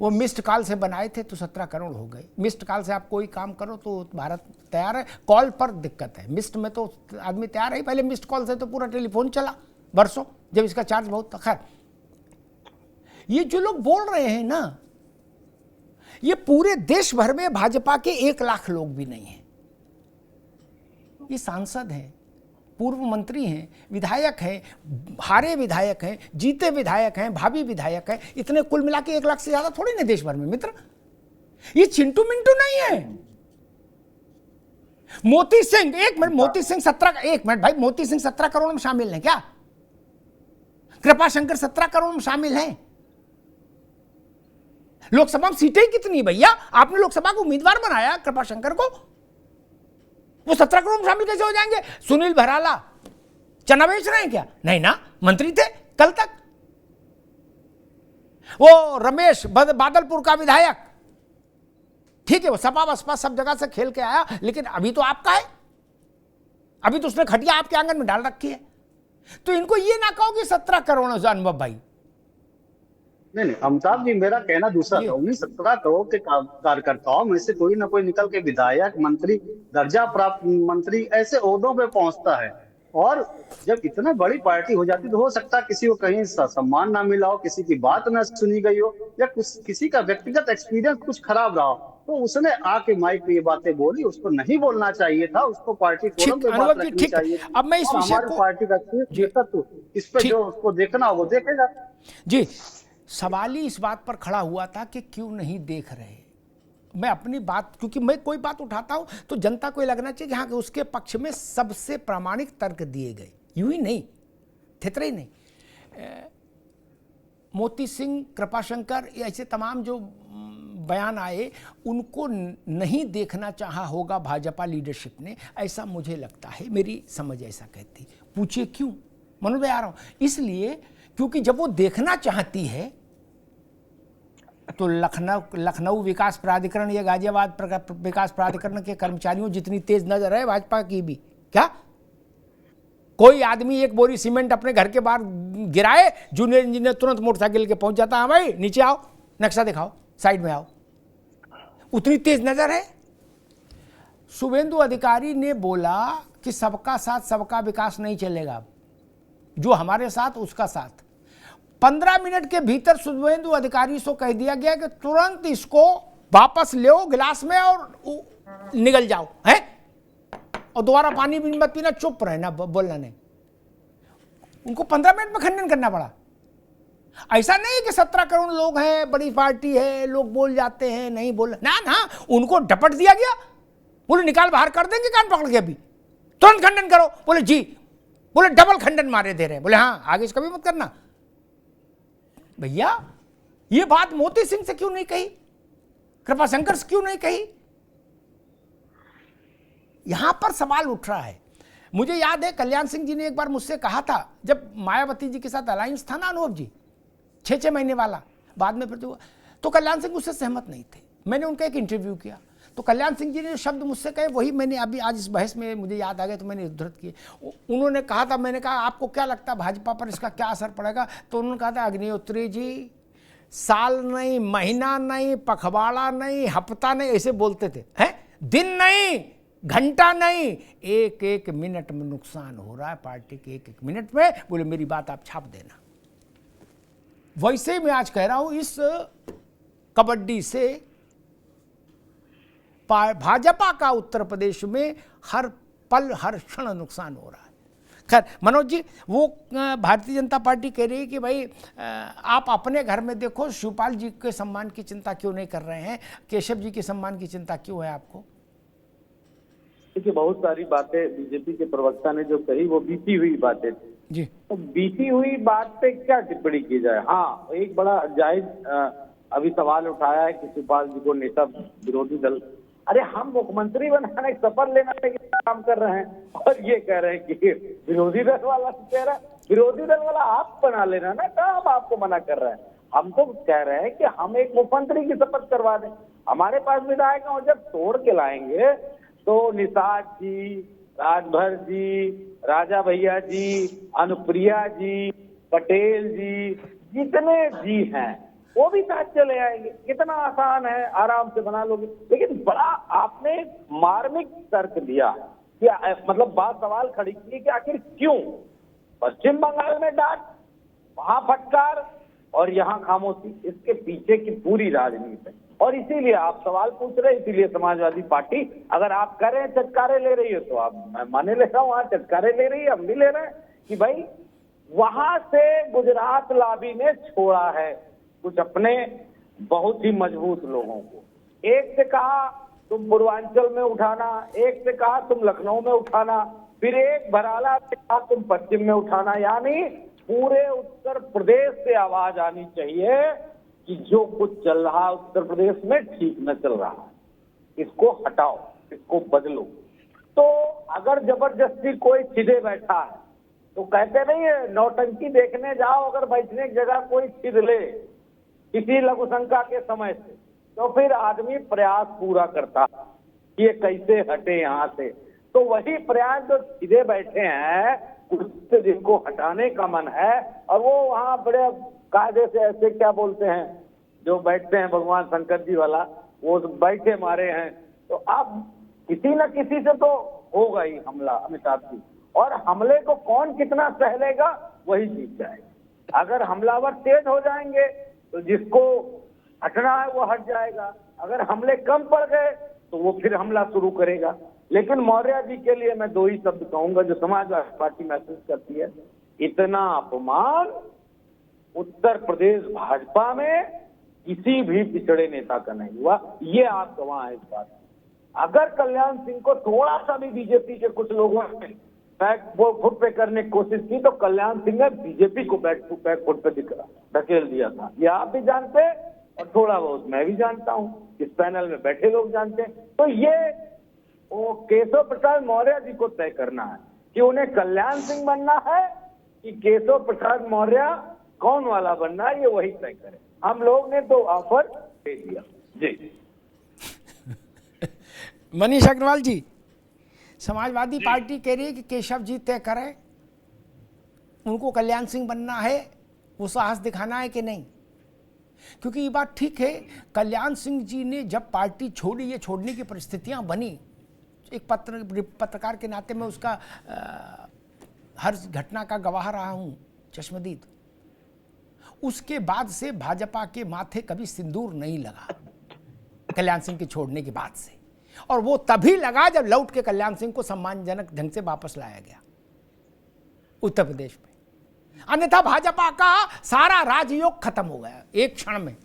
वो मिस्ड कॉल से बनाए थे तो 17 करोड़ हो गए। मिस्ड कॉल से आप कोई काम करो तो भारत तैयार है, कॉल पर दिक्कत है, मिस्ड में तो आदमी तैयार है। पहले मिस्ड कॉल से तो पूरा टेलीफोन चला बरसों, जब इसका चार्ज बहुत था। खैर, ये जो लोग बोल रहे हैं ना, ये पूरे देश भर में भाजपा के 1 लाख लोग भी नहीं हैं। ये सांसद हैं, पूर्व मंत्री हैं, विधायक हैं, हारे विधायक हैं, जीते विधायक हैं, भावी विधायक हैं, इतने कुल मिला के 1 लाख से ज्यादा थोड़ी ना देश भर में मित्र। ये चिंटू मिंटू नहीं है। मोती सिंह, एक मिनट, मोती सिंह 17, एक मिनट भाई, मोती सिंह 17 करोड़ में शामिल हैं क्या? कृपाशंकर 17 करोड़ में शामिल हैं। लोकसभा में सीटें कितनी भैया? आपने लोकसभा को उम्मीदवार बनाया कृपाशंकर को, वो 17 करोड़ में शामिल कैसे हो जाएंगे? सुनील भराला चना बेच रहे हैं क्या? नहीं ना, मंत्री थे कल तक। वो रमेश बादलपुर का विधायक, ठीक है, वो सपा बसपा सब जगह से खेल के आया, लेकिन अभी तो आपका है, अभी तो उसने खटिया आपके आंगन में डाल रखी है। तो इनको ये ना कहो कि 17 करोड़ अनुभव भाई। नहीं, अमिताभ जी, मेरा कहना दूसरा था। 17 करोड़ के कार्यकर्ताओं में से कोई ना कोई निकल के विधायक, मंत्री, दर्जा प्राप्त मंत्री, ऐसे ओहदों पे पहुंचता है। और जब इतना बड़ी पार्टी हो जाती तो हो सकता है किसी को कहीं सम्मान ना मिला हो, किसी की बात ना सुनी गई हो, या किसी का व्यक्तिगत एक्सपीरियंस कुछ खराब रहा हो, तो उसने आके माइक पे ये बातें बोली। उसको नहीं बोलना चाहिए था, उसको पार्टी फोरम पे बात रखनी चाहिए। अब मैं इस विषय को, पार्टी का नेतृत्व इस पे जो उसको देखना वो देखेगा। जी, सवाल ही इस बात पर खड़ा हुआ था कि क्यों नहीं देख रहे। मैं अपनी बात, क्योंकि मैं कोई बात उठाता हूं तो जनता को लगना चाहिए कि हाँ, उसके पक्ष में सबसे प्रामाणिक तर्क दिए गए, यूं ही नहीं, थितरे ही नहीं। मोती सिंह, कृपाशंकर, ऐसे तमाम जो बयान आए, उनको नहीं देखना चाहा होगा भाजपा लीडरशिप ने, ऐसा मुझे लगता है, मेरी समझ ऐसा कहती। पूछिए क्यों मनोज भाई? आ रहा हूं इसलिए क्योंकि जब वो देखना चाहती है तो लखनऊ विकास प्राधिकरण या गाजियाबाद विकास प्राधिकरण के कर्मचारियों जितनी तेज नजर है भाजपा की भी, क्या कोई आदमी एक बोरी सीमेंट अपने घर के बाहर गिराए, जूनियर इंजीनियर तुरंत मोटरसाइकिल के पहुंच जाता है, भाई नीचे आओ, नक्शा दिखाओ, साइड में आओ, उतनी तेज नजर है। शुभेंदु अधिकारी ने बोला कि सबका साथ सबका विकास नहीं चलेगा, जो हमारे साथ उसका साथ। 15 मिनट के भीतर शुभेंदु अधिकारी से कह दिया गया कि तुरंत इसको वापस ले गिलास में और निकल जाओ, है, और दोबारा पानी भी मत पीना, चुप रहना, बोलना नहीं। उनको 15 मिनट में खंडन करना पड़ा। ऐसा नहीं कि 17 करोड़ लोग हैं, बड़ी पार्टी है, लोग बोल जाते हैं, नहीं बोल, ना ना, उनको डपट दिया गया। बोले निकाल बाहर कर देंगे कान पकड़ के, अभी तुरंत खंडन करो। बोले जी, बोले डबल खंडन मारे दे रहे हैं। बोले हाँ, आगे इसका भी मत करना। भैया ये बात मोती सिंह से क्यों नहीं कही, कृपाशंकर से क्यों नहीं कही? यहां पर सवाल उठ रहा है। मुझे याद है कल्याण सिंह जी ने एक बार मुझसे कहा था, जब मायावती जी के साथ अलायंस था ना अनुभव जी, 6 महीने वाला, बाद में फिर तो कल्याण सिंह उससे सहमत नहीं थे। मैंने उनका एक इंटरव्यू किया तो कल्याण सिंह जी ने जो शब्द मुझसे कहे वही मैंने अभी आज इस बहस में मुझे याद आ गया तो मैंने उद्धृत किए। उन्होंने कहा था, मैंने कहा आपको क्या लगता है भाजपा पर इसका क्या असर पड़ेगा? तो उन्होंने कहा था, अग्निहोत्री जी साल नहीं, महीना नहीं, पखवाड़ा नहीं, हफ्ता नहीं, ऐसे बोलते थे, हैं, दिन नहीं, घंटा नहीं, एक एक मिनट में नुकसान हो रहा है पार्टी के, एक एक मिनट में। बोले मेरी बात आप छाप देना। वैसे ही मैं आज कह रहा हूं, इस कबड्डी से भाजपा का उत्तर प्रदेश में हर पल हर क्षण नुकसान हो रहा है। खैर मनोज जी, वो भारतीय जनता पार्टी कह रही है कि भाई आप अपने घर में देखो, शिवपाल जी के सम्मान की चिंता क्यों नहीं कर रहे हैं, केशव जी के सम्मान की चिंता क्यों है आपको? देखिए, बहुत सारी बातें बीजेपी के प्रवक्ता ने जो कही वो बीती हुई बातें थी जी। तो बीती हुई बात पे क्या टिप्पणी की जाए? हाँ, एक बड़ा जायज अभी सवाल उठाया है कि शिवपाल जी को नेता विरोधी दल, अरे हम मुख्यमंत्री बनाने शपथ लेना के काम कर रहे हैं और ये कह रहे हैं कि विरोधी दल वाला कह रहा है, विरोधी दल वाला आप बना लेना ना, क्या हम आपको मना कर रहे हैं? हम तो कह रहे हैं कि हम एक मुख्यमंत्री की शपथ करवा दें। हमारे पास विधायक और जब तोड़ के लाएंगे तो निषाद जी, राजभर जी, राजा भैया जी, अनुप्रिया जी, पटेल जी, जितने जी हैं वो भी साथ चले आएंगे। कितना आसान है, आराम से बना लोगे। लेकिन बड़ा आपने मार्मिक तर्क दिया कि मतलब बात सवाल खड़ी की कि आखिर क्यों पश्चिम बंगाल में डांट, वहां फटकार और यहाँ खामोशी, इसके पीछे की पूरी राजनीति है। और इसीलिए आप सवाल पूछ रहे हैं, इसीलिए समाजवादी पार्टी, अगर आप कह रहे हैं चटकारे ले रही है तो आप, मैं माने ले रहा हूँ, वहां चटकारे ले रही है, हम भी ले रहे हैं कि भाई वहां से गुजरात लॉबी ने छोड़ा है कुछ अपने बहुत ही मजबूत लोगों को। एक से कहा तुम पूर्वांचल में उठाना, एक से कहा तुम लखनऊ में उठाना, फिर एक भराला से कहा तुम पश्चिम में उठाना। यानी पूरे उत्तर प्रदेश से आवाज आनी चाहिए कि जो कुछ चल रहा है उत्तर प्रदेश में ठीक न चल रहा है, इसको हटाओ, इसको बदलो। तो अगर जबरदस्ती कोई छिदे बैठा है तो कहते नहीं है नौटंकी देखने जाओ, अगर बैठने की जगह कोई छिद ले किसी लघु शंका के समय से, तो फिर आदमी प्रयास पूरा करता कि ये कैसे हटे यहाँ से। तो वही प्रयास जो सीधे बैठे हैं, कुछ जिनको हटाने का मन है, और वो वहाँ बड़े कायदे से ऐसे क्या बोलते हैं जो बैठते हैं भगवान शंकर जी वाला, वो बैठे मारे हैं। तो अब किसी न किसी से तो होगा ही हमला अमिताभ जी, और हमले को कौन कितना सह लेगा वही जीत जाएगा। अगर हमलावर तेज हो जाएंगे तो जिसको हटना है वो हट जाएगा, अगर हमले कम पड़ गए तो वो फिर हमला शुरू करेगा। लेकिन मौर्य जी के लिए मैं दो ही शब्द कहूंगा जो समाजवादी पार्टी महसूस करती है, इतना अपमान उत्तर प्रदेश भाजपा में किसी भी पिछड़े नेता का नहीं हुआ। ये आप गवाह हैं इस बात। अगर कल्याण सिंह को थोड़ा सा भी बीजेपी के कुछ लोगों ने फुट पे करने की कोशिश की तो कल्याण सिंह ने बीजेपी को बैक फुट पे धकेल दिया था। ये आप भी जानते हैं और थोड़ा बहुत मैं भी जानता हूँ, इस पैनल में बैठे लोग जानते हैं। तो ये वो केशव प्रसाद मौर्य जी को तय करना है कि उन्हें कल्याण सिंह बनना है कि केशव प्रसाद मौर्य कौन वाला बनना है, ये वही तय करे। हम लोग ने तो ऑफर दे दिया। जी मनीष अग्रवाल जी, समाजवादी पार्टी कह रही है कि केशव जी तय करें, उनको कल्याण सिंह बनना है, वो साहस दिखाना है कि नहीं? क्योंकि ये बात ठीक है, कल्याण सिंह जी ने जब पार्टी छोड़ी, ये छोड़ने की परिस्थितियां बनी, एक पत्रकार के नाते मैं उसका हर घटना का गवाह रहा हूँ, चश्मदीद। उसके बाद से भाजपा के माथे कभी सिंदूर नहीं लगा कल्याण सिंह के छोड़ने के बाद से, और वो तभी लगा जब लौट के कल्याण सिंह को सम्मानजनक ढंग से वापस लाया गया उत्तर प्रदेश में। अन्यथा भाजपा का सारा राजयोग खत्म हो गया एक क्षण में।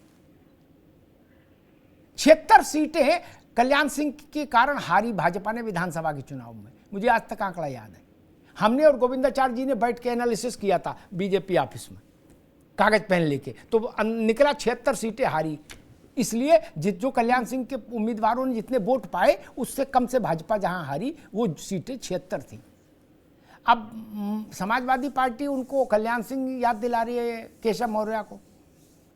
76 सीटें कल्याण सिंह के कारण हारी भाजपा ने विधानसभा के चुनाव में। मुझे आज तक आंकड़ा याद है, हमने और गोविंदाचार्य जी ने बैठ के एनालिसिस किया था बीजेपी ऑफिस में, कागज पेन लेके, तो निकला 76 सीटें हारी। इसलिए जो कल्याण सिंह के उम्मीदवारों ने जितने वोट पाए उससे कम से भाजपा जहां हारी वो सीटें 76 थी। अब समाजवादी पार्टी उनको कल्याण सिंह याद दिला रही है केशव मौर्य को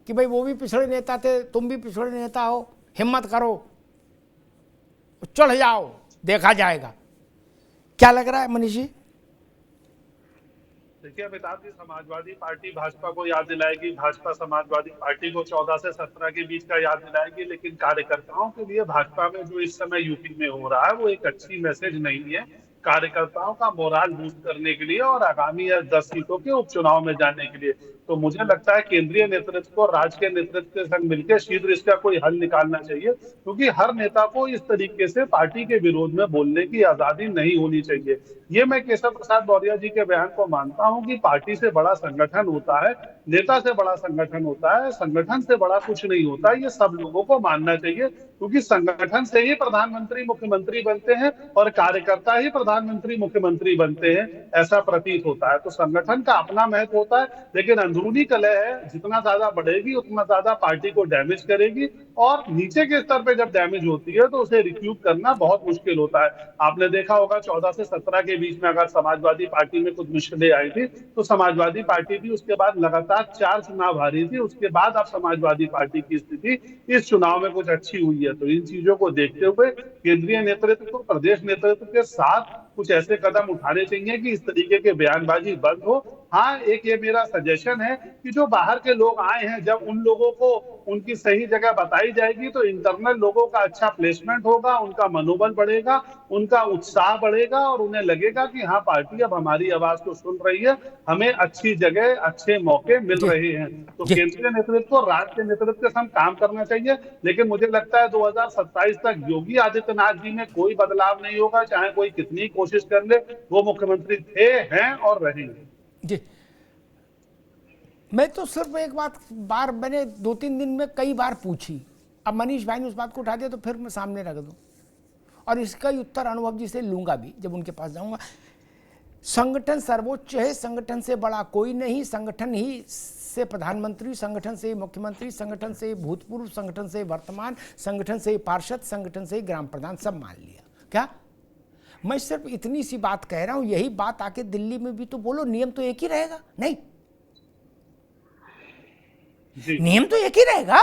कि भाई वो भी पिछड़े नेता थे, तुम भी पिछड़े नेता हो, हिम्मत करो। चढ़ जाओ, देखा जाएगा। क्या लग रहा है मनीष जी? देखिए अमिताभ जी, समाजवादी पार्टी भाजपा को याद दिलाएगी, भाजपा समाजवादी पार्टी को 14 से 17 के बीच का याद दिलाएगी, लेकिन कार्यकर्ताओं के लिए भाजपा में जो इस समय यूपी में हो रहा है वो एक अच्छी मैसेज नहीं है कार्यकर्ताओं का मोराल बूस्ट करने के लिए और आगामी 10 सीटों के उपचुनाव में जाने के लिए। तो मुझे लगता है केंद्रीय नेतृत्व को राज्य के नेतृत्व के संग मिलकर शीघ्र इसका कोई हल निकालना चाहिए, क्योंकि हर नेता को इस तरीके से पार्टी के विरोध में बोलने की आजादी नहीं होनी चाहिए। ये मैं केशव प्रसाद मौर्य जी के बयान को मानता हूं कि पार्टी से बड़ा संगठन होता है, नेता से बड़ा संगठन होता है, संगठन से बड़ा कुछ नहीं होता। ये सब लोगों को मानना चाहिए, क्योंकि संगठन से ही प्रधानमंत्री मुख्यमंत्री बनते हैं और कार्यकर्ता ही प्रधानमंत्री मुख्यमंत्री बनते हैं, ऐसा प्रतीत होता है। तो संगठन का अपना महत्व होता है, लेकिन अंदरूनी कलह है, जितना ज्यादा बढ़ेगी उतना ज्यादा पार्टी को डैमेज करेगी और नीचे के स्तर पे जब डैमेज होती है तो उसे रिक्यूब करना बहुत मुश्किल होता है। आपने देखा होगा 14 से 17 के बीच में अगर समाजवादी पार्टी में कुछ मुश्किलें आई थी तो समाजवादी पार्टी भी उसके बाद लगातार 4 चुनाव हारी थी। उसके बाद अब समाजवादी पार्टी की स्थिति इस चुनाव में कुछ अच्छी हुई है। तो इन चीजों को देखते हुए केंद्रीय नेतृत्व को प्रदेश नेतृत्व के साथ कुछ ऐसे कदम उठाने चाहिए कि इस तरीके के बयानबाजी बंद हो। हाँ, एक ये मेरा सजेशन है कि जो बाहर के लोग आए हैं, जब उन लोगों को उनकी सही जगह बताई जाएगी तो इंटरनल लोगों का अच्छा प्लेसमेंट होगा, उनका मनोबल बढ़ेगा, उनका उत्साह बढ़ेगा और उन्हें लगेगा कि हाँ, पार्टी अब हमारी आवाज को सुन रही है, हमें अच्छी जगह अच्छे मौके मिल रहे हैं। तो केंद्रीय नेतृत्व को राज्य के नेतृत्व के संग काम करना चाहिए, लेकिन मुझे लगता है 2027 तक योगी आदित्यनाथ जी में कोई बदलाव नहीं होगा, चाहे कोई कितनी कोशिश कर ले। वो मुख्यमंत्री थे, हैं और रहेंगे। जी, मैं तो सिर्फ एक बार मैंने 2-3 दिन में कई बार पूछी, अब मनीष भाई ने उस बात को उठा दिया तो फिर मैं सामने रख दूं और इसका ही उत्तर अनुभव जी से लूंगा भी जब उनके पास जाऊंगा। संगठन सर्वोच्च है, संगठन से बड़ा कोई नहीं, संगठन ही से प्रधानमंत्री, संगठन से मुख्यमंत्री, संगठन से भूतपूर्व, संगठन से वर्तमान, संगठन से पार्षद, संगठन से ग्राम प्रधान, सब मान लिया। क्या मैं सिर्फ इतनी सी बात कह रहा हूं? यही बात आके दिल्ली में भी तो बोलो, नियम तो एक ही रहेगा। नहीं, नियम तो एक ही रहेगा।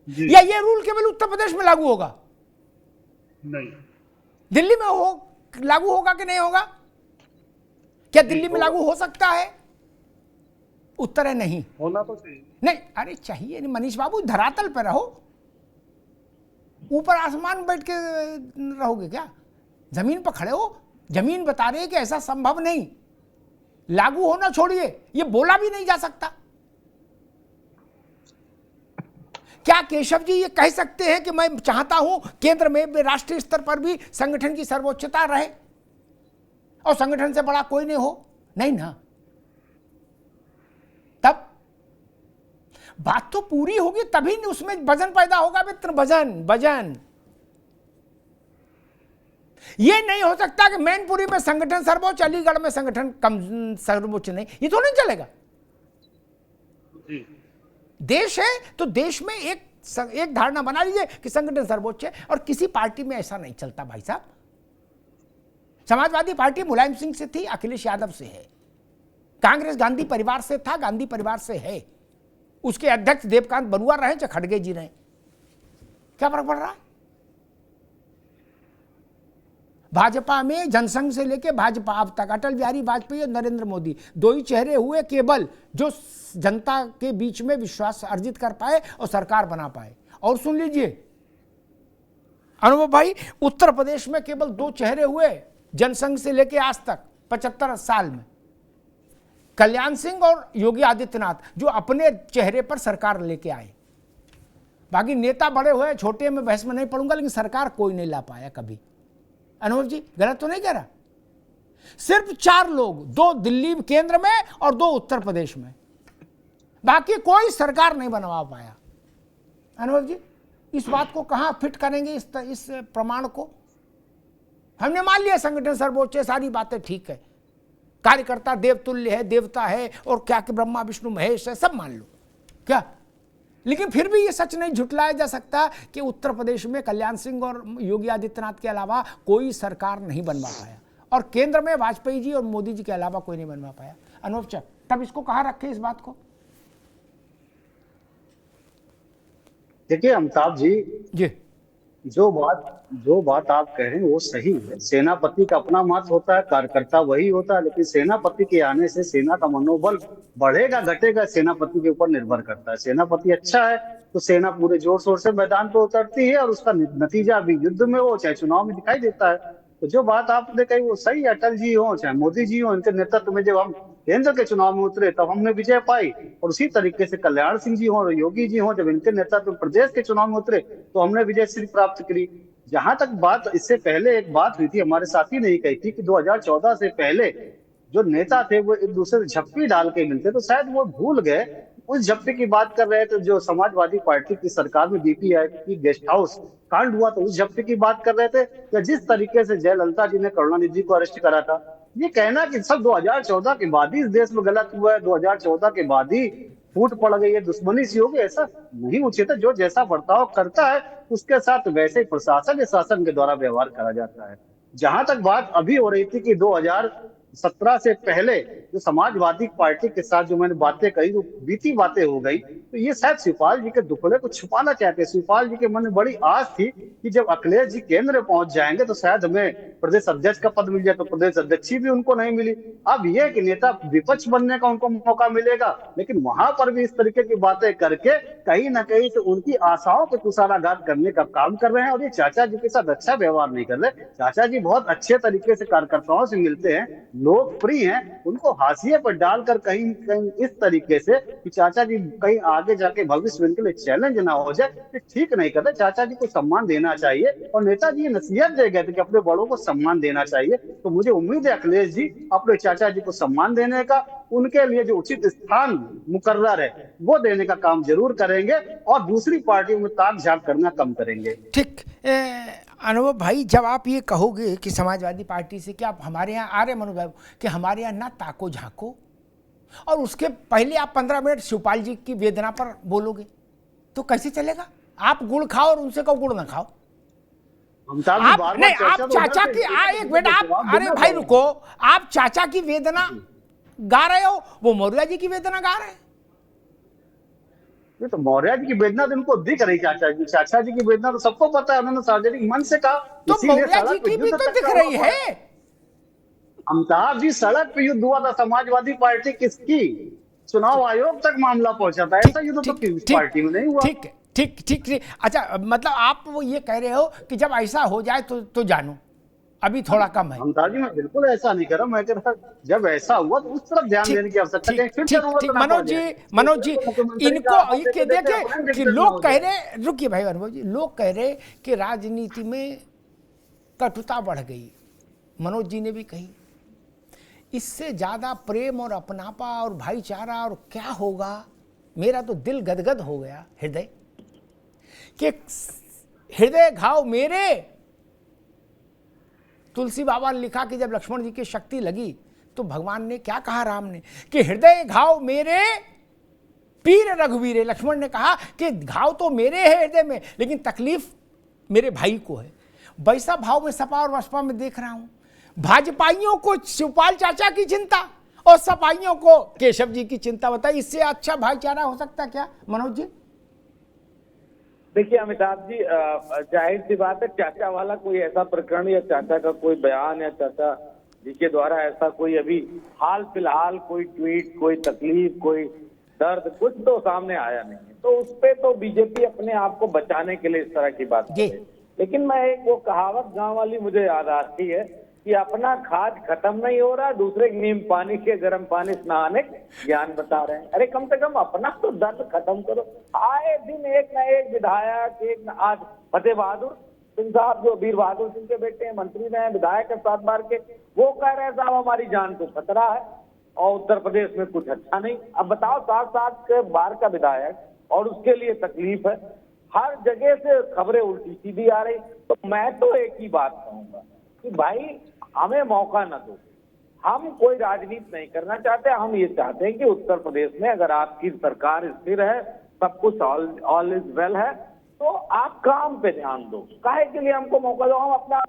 या ये रूल केवल उत्तर प्रदेश में लागू होगा? नहीं, दिल्ली में लागू होगा कि नहीं होगा? क्या दिल्ली में लागू हो सकता है? उत्तर है नहीं। होना तो चाहिए। नहीं, अरे चाहिए नहीं मनीष बाबू, धरातल पर रहो, ऊपर आसमान बैठ के रहोगे क्या? जमीन पर खड़े हो। जमीन बता रही है कि ऐसा संभव नहीं, लागू होना छोड़िए, ये बोला भी नहीं जा सकता। क्या केशव जी ये कह सकते हैं कि मैं चाहता हूं केंद्र में राष्ट्रीय स्तर पर भी संगठन की सर्वोच्चता रहे और संगठन से बड़ा कोई नहीं हो? नहीं ना। तब बात तो पूरी होगी, तभी उसमें वजन पैदा होगा मित्र, वजन। ये नहीं हो सकता कि मैनपुरी में संगठन सर्वोच्च, अलीगढ़ में संगठन कम सर्वोच्च नहीं, ये तो नहीं चलेगा। देश है तो देश में एक धारणा बना लीजिए कि संगठन सर्वोच्च है, और किसी पार्टी में ऐसा नहीं चलता भाई साहब। समाजवादी पार्टी मुलायम सिंह से थी, अखिलेश यादव से है। कांग्रेस गांधी परिवार से था, गांधी परिवार से है। उसके अध्यक्ष देवकांत बरुआ रहे चाहे खड़गे जी रहे, क्या फर्क पड़ रहा है? भाजपा में जनसंघ से लेके भाजपा अब तक अटल बिहारी वाजपेयी और नरेंद्र मोदी दो ही चेहरे हुए केवल, जो जनता के बीच में विश्वास अर्जित कर पाए और सरकार बना पाए। और सुन लीजिए अनुभव भाई, उत्तर प्रदेश में केवल 2 चेहरे हुए जनसंघ से लेके आज तक 75 साल में, कल्याण सिंह और योगी आदित्यनाथ, जो अपने चेहरे पर सरकार लेके आए। बाकी नेता बड़े हुए, छोटे में बहस में नहीं पड़ूंगा, लेकिन सरकार कोई नहीं ला पाया कभी। अनुभव जी गलत तो नहीं कह रहा? सिर्फ 4 लोग, 2 दिल्ली केंद्र में और 2 उत्तर प्रदेश में, बाकी कोई सरकार नहीं बनवा पाया। अनुभव जी इस बात को कहां फिट करेंगे, इस प्रमाण को? हमने मान लिया संगठन सर्वोच्च है, सारी बातें ठीक है, कार्यकर्ता देवतुल्य है, देवता है, और क्या कि ब्रह्मा विष्णु महेश है, सब मान लो क्या। लेकिन फिर भी ये सच नहीं झुटलाया जा सकता कि उत्तर प्रदेश में कल्याण सिंह और योगी आदित्यनाथ के अलावा कोई सरकार नहीं बनवा पाया, और केंद्र में वाजपेयी जी और मोदी जी के अलावा कोई नहीं बनवा पाया। अनुभव चक, तब इसको कहां रखे इस बात को? देखिए अमिताभ जी, जो बात आप कह रहे हैं वो सही है। सेनापति का अपना मत होता है, कार्यकर्ता वही होता है, लेकिन सेनापति के आने से सेना का मनोबल बढ़ेगा घटेगा सेनापति के ऊपर निर्भर करता है। सेनापति अच्छा है तो सेना पूरे जोर शोर से मैदान पर उतरती है और उसका नतीजा भी युद्ध में हो चाहे चुनाव में दिखाई देता है। तो जो बात आपने कही वो सही है। अटल जी हो चाहे मोदी जी हो, इनके नेतृत्व में जब हम केंद्र के चुनाव में उतरे तब हमने विजय पाई, और उसी तरीके से कल्याण सिंह जी हो और योगी जी हो, जब इनके नेतृत्व में प्रदेश के चुनाव में उतरे तो हमने विजय श्री प्राप्त करी। जहां तक बात, इससे पहले एक बात हुई थी, हमारे साथी ने कही थी कि 2014 से पहले जो नेता थे वो एक दूसरे से झप्पी डाल के मिलते, तो शायद वो भूल गए उस झप्पी की बात कर रहे थे जो समाजवादी पार्टी की सरकार में बीपीआई की गेस्ट हाउस कांड हुआ, तो उस झप्पी की बात कर रहे थे, या जिस तरीके से जयललिता जी ने करुणानिधि को अरेस्ट करा था। ये कहना कि सब 2014 के बाद ही इस देश में गलत हुआ है, 2014 के बाद ही फूट पड़ गई है, दुश्मनी सी होगी, ऐसा नहीं उचित है। जो जैसा बर्ताव करता है उसके साथ वैसे ही प्रशासन या शासन के द्वारा व्यवहार करा जाता है। जहां तक बात अभी हो रही थी कि 2017 से पहले जो समाजवादी पार्टी के साथ जो मैंने बातें कही, जो बीती बातें हो गई, तो ये शायद शिवपाल जी के दुखड़े को छुपाना चाहते। शिवपाल जी के मन में बड़ी आस थी कि जब अखिलेश जी केंद्र में पहुंच जाएंगे तो शायद हमें प्रदेश अध्यक्ष का पद मिल जाए, तो प्रदेश अध्यक्षी भी उनको नहीं मिली। अब यह कि नेता विपक्ष बनने का उनको मौका मिलेगा, लेकिन वहां पर भी इस तरीके की बातें करके कहीं ना कहीं से उनकी आशाओं को कुशाराघात करने का काम कर रहे हैं। और ये चाचा जी के साथ अच्छा व्यवहार नहीं कर रहे। चाचा जी बहुत अच्छे तरीके से कार्यकर्ताओं से मिलते हैं, लोकप्रिय हैं, उनको हाशिए पर डालकर कहीं कहीं इस तरीके से कि चाचा जी कहीं आगे जाके भविष्य में इनके लिए चैलेंज ना हो जाए, ये ठीक नहीं करते। चाचा जी को सम्मान देना चाहिए, और नेताजी ये नसीहत दे गए थे कि अपने बड़ों को सम्मान देना चाहिए। तो मुझे उम्मीद है अखिलेश जी अपने चाचा जी को सम्मान देने का, उनके लिए जो उचित स्थान मुकर्रर है वो देने का काम जरूर करेंगे, और दूसरी पार्टियों में ताक झांक करना कम करेंगे। ठीक। अनुभव भाई, जब आप ये कहोगे कि समाजवादी पार्टी से कि आप हमारे यहाँ आ रहे मनोभाव कि हमारे यहाँ ना ताको झांको, और उसके पहले आप 15 मिनट शिवपाल जी की वेदना पर बोलोगे, तो कैसे चलेगा? आप गुड़ खाओ और उनसे कहो गुड़ ना खाओ। आप नहीं, आप चाचा की एक मिनट, आप अरे भाई रुको, आप चाचा की वेदना गा रहे हो, वो मौर्य जी की वेदना गा रहे हैं। ये तो मौर्य जी की वेदना तो इनको दिख रही, चाचा जी की वेदना तो सबको पता है, उन्होंने सार्वजनिक मन से कहा। तो मौर्य जी की भी तो दिख रही है। अमिताभ जी सड़क पे युद्ध हुआ था समाजवादी पार्टी किसकी, चुनाव आयोग तक मामला पहुंचा था, ऐसा युद्ध तो किस पार्टी में नहीं हुआ। ठीक ठीक ठीक। अच्छा, मतलब आप वो ये कह रहे हो कि जब ऐसा हो जाए तो जानो, अभी थोड़ा कम है। अमिताभ जी मैं बिल्कुल ऐसा नहीं कर रहा, मैं कह रहा जब ऐसा हुआ तो उस तरफ ध्यान देने की आवश्यकता है। ठीक। मनोज जी इनको ये कह देखे कि लोग कह रहे, रुकिए भाई अनुभव जी, लोग कह रहे कि राजनीति में कटुता बढ़ गई। मनोज जी ने भी कही, इससे ज्यादा प्रेम और अपनापा और भाईचारा और क्या होगा। मेरा तो दिल गदगद हो गया, हृदय कि हृदय घाव मेरे। तुलसी बाबा ने लिखा कि जब लक्ष्मण जी की शक्ति लगी तो भगवान ने क्या कहा, राम ने, कि हृदय घाव मेरे पीर रघुवीरे। लक्ष्मण ने कहा कि घाव तो मेरे है हृदय में, लेकिन तकलीफ मेरे भाई को है। वैसा भाव में सपा और बसपा में देख रहा हूं। भाजपाइयों को शिवपाल चाचा की चिंता और सपाइयों को केशव जी की चिंता। बताइए, इससे अच्छा भाईचारा हो सकता क्या मनोज जी? देखिए अमिताभ जी, जाहिर सी बात है, चाचा वाला कोई ऐसा प्रकरण या चाचा का कोई बयान या चाचा जी के द्वारा ऐसा कोई अभी हाल फिलहाल कोई ट्वीट, कोई तकलीफ, कोई दर्द कुछ तो सामने आया नहीं है। तो उस पे तो बीजेपी अपने आप को बचाने के लिए इस तरह की बात करे। लेकिन मैं एक वो कहावत गांव वाली मुझे याद आती है कि अपना खाद खत्म नहीं हो रहा, दूसरे नीम पानी के गर्म पानी नहाने ज्ञान बता रहे हैं। अरे कम से कम अपना तो दर्द खत्म करो। आए दिन एक न एक विधायक, एक न आज फतेह बहादुर सिंह साहब जो वीर बहादुर सिंह के बेटे हैं, मंत्री में विधायक है 7 बार के, वो कह रहे हैं साहब हमारी जान को खतरा है और उत्तर प्रदेश में कुछ अच्छा नहीं। अब बताओ, 7 बार का विधायक और उसके लिए तकलीफ है, हर जगह से खबरें उल्टी सीधी आ रही। तो मैं तो एक ही बात कहूंगा कि भाई हमें मौका न दो। हम कोई राजनीति नहीं करना चाहते, हम ये चाहते हैं कि उत्तर प्रदेश में अगर आपकी सरकार स्थिर है, सब कुछ ऑल इज वेल है, तो आप काम पे ध्यान दो। काहे के लिए हमको मौका दो? हम अपना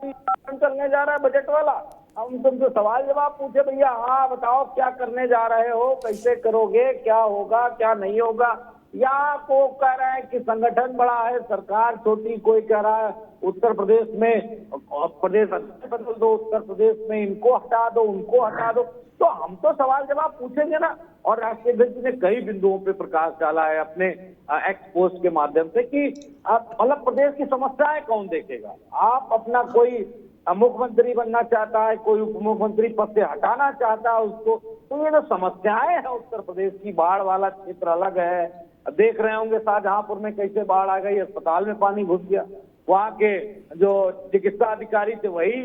चलने जा रहा है बजट वाला, हम तुमसे सवाल जवाब पूछे, भैया हाँ बताओ क्या करने जा रहे हो, कैसे करोगे, क्या होगा क्या नहीं होगा। या को कह रहे हैं कि संगठन बड़ा है, सरकार छोटी, कोई कह रहा है उत्तर प्रदेश में प्रदेश अध्यक्ष बदल दो, उत्तर प्रदेश में इनको हटा दो, उनको हटा दो। तो हम तो सवाल जवाब पूछेंगे ना। और राष्ट्रीय अध्यक्ष जी ने कई बिंदुओं पे प्रकाश डाला है अपने एक्स पोस्ट के माध्यम से कि मतलब प्रदेश की समस्याएं कौन देखेगा। आप अपना कोई मुख्यमंत्री बनना चाहता है, कोई उप मुख्यमंत्री पद से हटाना चाहता है उसको, तो ये जो समस्याएं हैं उत्तर प्रदेश की, बाढ़ वाला क्षेत्र अलग है। देख रहे होंगे शाहजहांपुर में कैसे बाढ़ आ गई, अस्पताल में पानी घुस गया, वहां के जो चिकित्सा अधिकारी थे वही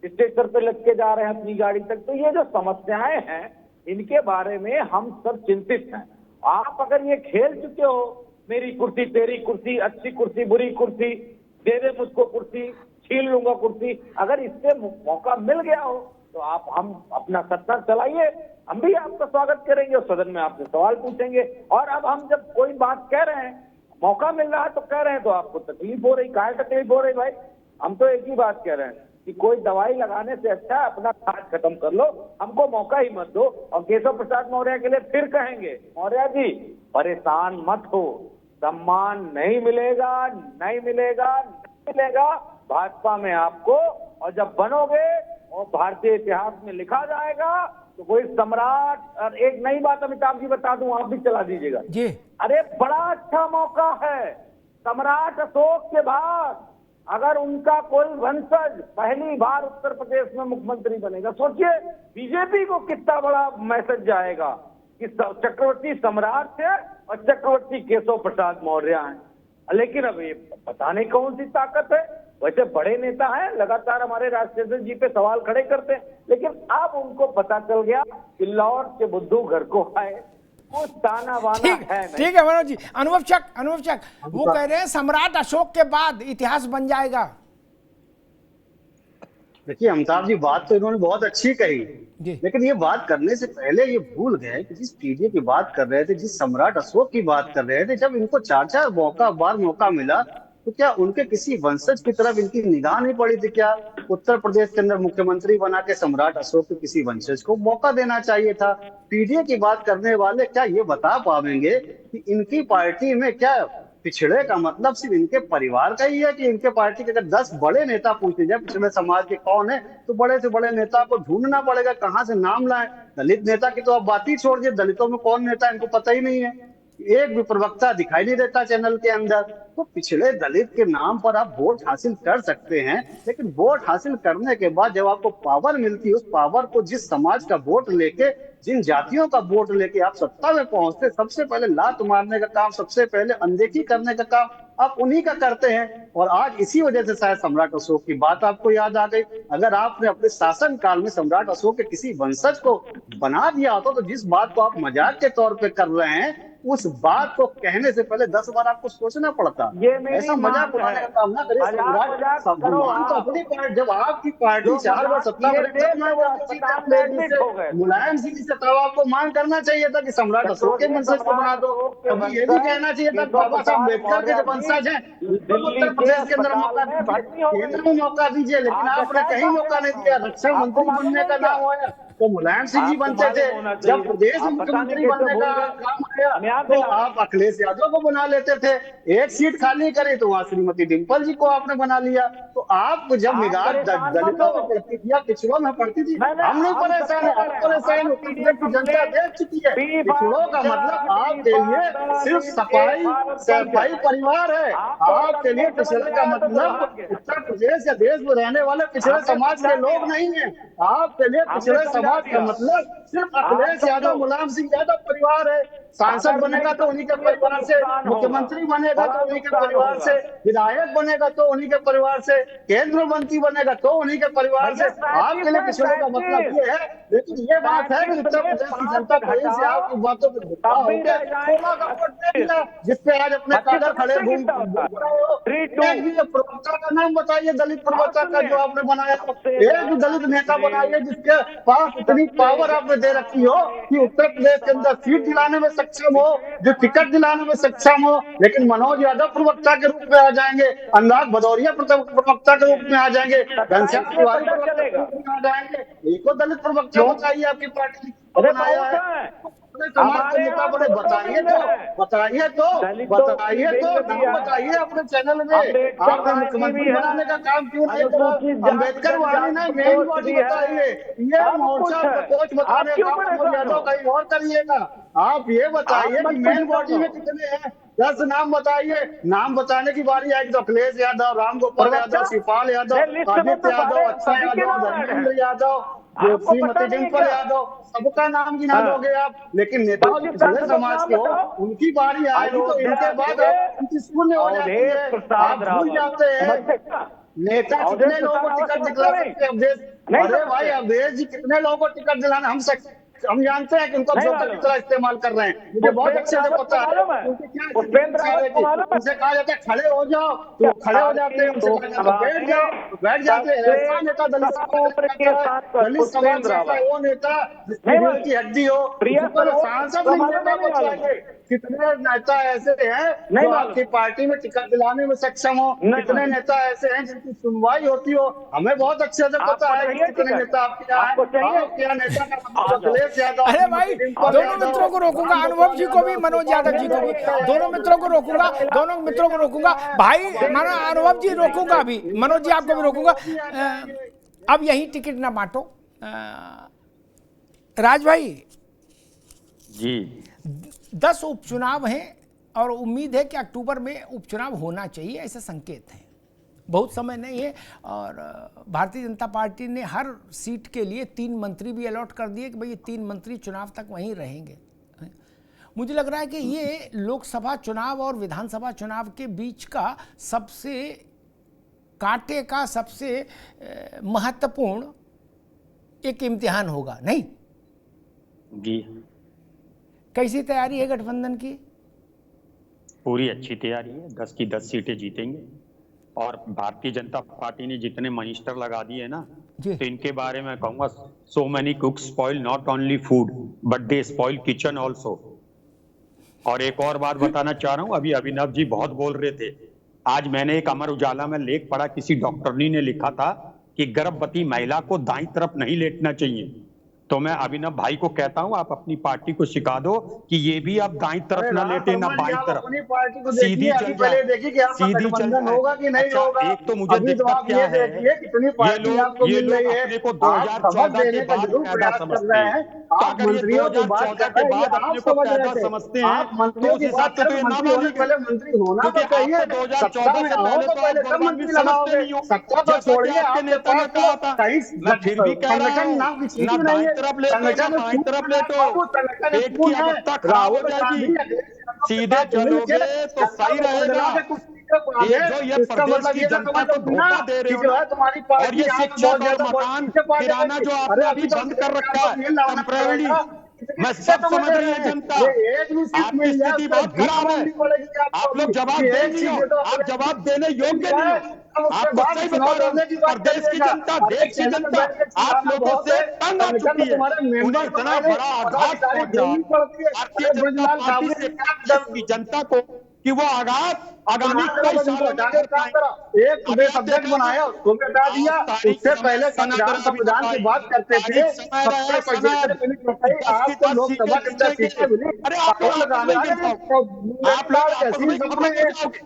स्टेशन पे लग के जा रहे हैं अपनी गाड़ी तक। तो ये जो समस्याएं हैं इनके बारे में हम सब चिंतित हैं। आप अगर ये खेल चुके हो, मेरी कुर्सी तेरी कुर्सी, अच्छी कुर्सी बुरी कुर्सी, दे दे मुझको कुर्सी, छीन लूंगा कुर्सी, अगर इससे मौका मिल गया हो तो आप हम अपना सत्ता चलाइए, हम भी आपका स्वागत करेंगे और सदन में आपसे सवाल पूछेंगे। और अब हम जब कोई बात कह रहे हैं, मौका मिल रहा है तो कह रहे हैं, तो आपको तकलीफ हो रही, काहे तकलीफ हो रही भाई? हम तो एक ही बात कह रहे हैं कि कोई दवाई लगाने से अच्छा अपना खाद खत्म कर लो, हमको मौका ही मत दो। और केशव प्रसाद मौर्य के लिए फिर कहेंगे, मौर्य जी परेशान मत हो, सम्मान नहीं मिलेगा, नहीं मिलेगा, नहीं मिलेगा भाजपा में आपको। और जब बनोगे और भारतीय इतिहास में लिखा जाएगा तो कोई सम्राट। और एक नई बात अमिताभ जी बता दूं, आप भी चला दीजिएगा जी। अरे बड़ा अच्छा मौका है, सम्राट अशोक के बाद अगर उनका कोई वंशज पहली बार उत्तर प्रदेश में मुख्यमंत्री बनेगा, सोचिए बीजेपी को कितना बड़ा मैसेज जाएगा कि चक्रवर्ती सम्राट थे और चक्रवर्ती केशव प्रसाद मौर्य हैं। लेकिन अब ये पता नहीं कौन सी ताकत है। वैसे बड़े नेता हैं, लगातार हमारे राष्ट्रीय अध्यक्ष जी पे सवाल खड़े करते हैं, लेकिन अब उनको पता चल गया कि लौट के बुद्धू घर को आए, कुछ ताना बाना है नहीं। ठीक है मनोज जी। अनुभव चक वो कह रहे हैं सम्राट अशोक के बाद इतिहास बन जाएगा। देखिए अमिताभ जी, बात तो इन्होंने बहुत अच्छी कही, लेकिन ये बात करने से पहले ये भूल गए कि जिस पीढ़ी की बात कर रहे थे, जिस सम्राट अशोक की बात कर रहे थे, जब इनको चार चार बार मौका मिला तो क्या उनके किसी वंशज की तरफ इनकी निगाह नहीं पड़ी थी? क्या उत्तर प्रदेश के अंदर मुख्यमंत्री बना के सम्राट अशोक के किसी वंशज को मौका देना चाहिए था? पीढ़ी की बात करने वाले क्या ये बता पाएंगे कि इनकी पार्टी में क्या पिछड़े का मतलब सिर्फ इनके परिवार का ही है कि इनके पार्टी के अगर 10 बड़े नेता पूछे जाए पिछड़े समाज के कौन है, तो बड़े से बड़े नेता को ढूंढना पड़ेगा, कहाँ से नाम लाएं। दलित नेता की तो आप बात ही छोड़ दिए, दलितों में कौन नेता इनको पता ही नहीं है, एक भी प्रवक्ता दिखाई नहीं देता चैनल के अंदर। तो पिछड़े दलित के नाम पर आप वोट हासिल कर सकते हैं, लेकिन वोट हासिल करने के बाद जब आपको पावर मिलती है, उस पावर को जिस समाज का वोट लेके, जिन जातियों का वोट लेके आप सत्ता में पहुंचते, सबसे पहले लात मारने का काम, सबसे पहले अनदेखी करने का काम आप उन्हीं का करते हैं। और आज इसी वजह से शायद सम्राट अशोक की बात आपको याद आ गई। अगर आपने अपने शासन काल में सम्राट अशोक के किसी वंशज को बना दिया होता तो जिस बात को आप मजाक के तौर पे कर रहे हैं, उस बात को कहने से पहले 10 बार आपको सोचना पड़ता। ऐसा मजाक उड़ाने का काम ना करिए। तो अपनी पार्टी, जब आपकी पार्टी 4 बार सत्ता में, मुलायम सिंह से तब आपको मांग करना चाहिए था कि सम्राट अशोक के वंशज को बना दो। कभी ये भी कहना चाहिए था बाबा साहब अम्बेडकर के जो वंशज हैं उत्तर प्रदेश के अंदर मौका दीजिए, केंद्र में मौका दीजिए, लेकिन आपने कहीं मौका नहीं दिया। रक्षा मंत्री बनने का नाम आया तो मुलायम सिंह जी बनते थे, जब प्रदेश मुख्यमंत्री बनने का काम आया तो आप अखिलेश यादव को बना लेते थे। एक सीट खाली करी तो वहां श्रीमती डिम्पल जी को आपने बना लिया। तो आप जब निगाह दलितों में पड़ती थी या पिछड़ों में पड़ती थी, हम नहीं परेशान है, आप परेशान उत्तर प्रदेश की जनता देख चुकी है। पिछड़ों का मतलब आपके लिए सिर्फ सफाई परिवार है। आपके लिए पिछड़े का मतलब उत्तर प्रदेश या देश में रहने वाले पिछड़े समाज के लोग नहीं है। आपके लिए पिछड़े समाज का मतलब सिर्फ अखिलेश यादव, मुलायम सिंह यादव परिवार है। सांसद बनेगा तो उन्हीं के परिवार से, मुख्यमंत्री बनेगा तो उन्हीं के परिवार से, विधायक बनेगा तो उन्हीं के परिवार से, केंद्र मंत्री बनेगा तो उन्हीं के परिवार से। आपके लिए पिछड़े का मतलब ये है। लेकिन ये बात है कि उत्तर प्रदेश की जनता कहीं से आपकी बातों को जिसपे आज अपने कागज खड़े घूम प्रवक्ता का नाम बताइए, दलित प्रवक्ता का जो आपने बनाया। एक भी दलित नेता बनाइए जिसके पास इतनी पावर आपने दे रखी हो कि उत्तर प्रदेश के अंदर सीट दिलाने में सक्षम हो, जो टिकट दिलाने में सक्षम हो। लेकिन मनोज यादव प्रवक्ता के रूप में आ जाएंगे, अनुराग भदौरिया प्रवक्ता के रूप में आ जाएंगे, घनश्याम तिवारी प्रवक्ता के रूप में आ जाएंगे। एक दलित प्रवक्ता चाहिए आपकी पार्टी बनाया है। अपने समाज के नेता बने, बताइए तो नाम बताइए अपने चैनल में। आपने मुख्यमंत्री बनाने का काम क्यों नहीं करा? अम्बेडकर वाली नहीं, मेन बॉडी बताइए। ये मोर्चा कोच बताने का काम यादव कहीं और करिएगा। आप ये बताइए कि मेन बॉडी में कितने हैं, 10 नाम बताइए। नाम बताने की बारी आएगी तो अखिलेश यादव, राम गोपाल यादव, शिवपाल यादव, आदित्य यादव, अक्षय यादव, धर्मेंद्र यादव, श्रीमती डिम्पल यादव, सबका नाम गिना दोगे आप। लेकिन नेता जो समाज के हो उनकी बारी आएगी तो इनके बाद उनकी शून्य हो जाती है, आप भूल जाते हैं। नेता कितने लोगों को टिकट दिला सकते हैं अवधेश? अरे भाई अवधेश जी कितने लोगों को टिकट दिलाना हम जानते हैं कि उनको जोकर की तरह इस्तेमाल कर रहे हैं। मुझे बहुत अच्छे से पता है उनसे कहा जाता है खड़े हो जाओ तो खड़े हो जाते हैं, उनसे कहा जाता है बैठ जाओ बैठ जाते हैं। ऐसा नेता दलित समाज का वो नेता की हड्डी हो, सांसद कितने नेता ऐसे हैं जो आपकी पार्टी में टिकट दिलाने में सक्षम हो, कितने नेता ऐसे हैं जिनकी सुनवाई होती हो, हमें बहुत अच्छे से पता है कितने नेता आपके यहाँ नेता का अखिलेश यादव। अरे भाई दोनों मित्रों को रोकूंगा, अनुभव जी को भी, मनोज यादव जी को भी, दोनों मित्रों को रोकूंगा, दोनों मित्रों को रोकूंगा। भाई मानो अनुभव जी रोकूंगा, अभी मनोज जी आपको भी रोकूंगा। अब यही टिकट ना बांटो। राज भाई जी 10 उपचुनाव हैं और उम्मीद है कि अक्टूबर में उपचुनाव होना चाहिए, ऐसे संकेत हैं। बहुत समय नहीं है और भारतीय जनता पार्टी ने हर सीट के लिए 3 मंत्री भी अलॉट कर दिए कि भाई ये 3 मंत्री चुनाव तक वहीं रहेंगे। मुझे लग रहा है कि ये लोकसभा चुनाव और विधानसभा चुनाव के बीच का सबसे कांटे का सबसे महत्वपूर्ण एक इम्तिहान होगा, नहीं? जी कैसी तैयारी है गठबंधन की? पूरी अच्छी तैयारी है, 10 की 10 सीटें जीतेंगे। और भारतीय जनता पार्टी ने जितने मिनिस्टर लगा दिए ना, तो इनके बारे में कहूंगा, so many कुक्स spoil not only food but they spoil kitchen also. और एक और बात बताना चाह रहा हूं, अभी अभिनव जी बहुत बोल रहे थे, आज मैंने एक अमर उजाला में लेख पढ़ा, किसी डॉक्टरनी ने लिखा था कि गर्भवती महिला को दाईं तरफ नहीं लेटना चाहिए। तो मैं अभिनव भाई को कहता हूं, आप अपनी पार्टी को सिखा दो कि ये भी आप दाईं तरफ ना लेटे ना बाईं तरफ, सीधी चल जाए, होगा कि नहीं होगा। एक तो मुझे दिक्कत क्या है, ये लोग अपने को 2014 के बाद पैदा समझते हैं। अगर ये 2014 के बाद अपने को पैदा समझते हैं तो उस हिसाब से तो ये ना बोलेंगे, क्योंकि आप 2014 से पहले तो आप भगवान भी समझते नहीं हो। जैसा कि आपके नेता ने कहा था, मैं फिर भी कह रहा हूं, ना दाईं तरफ लेटो ना बाईं तरफ लेटो, पेट की अवस्था खराब हो जाएगी। सीधे चलोगे तो सही रहेगा। ये जो ये प्रदेश की जनता को धोखा दे रहे हो और ये शिक्षा और मकान किराना जो आपने अभी बंद कर रखा है टेम्परेरी, मैं सब समझ रही है जनता, आपकी स्थिति बहुत खराब है। आप लोग जवाब दे नहीं हो, आप जवाब देने योग्य नहीं हो। आपको सही बता रहा हूँ, प्रदेश की जनता, देश की जनता आप लोगों से तंग आ चुकी है। उन्हें इतना बड़ा आघात पहुंचा भारतीय जनता पार्टी से देश की जनता को कि वो आघात आगामी कई सालों एक सब्जेक्ट बनाया उसको हटा दिया। उससे पहले संविधान की बात करते थे, आपको लोकसभा की सीटें मिली। अरे आप लोग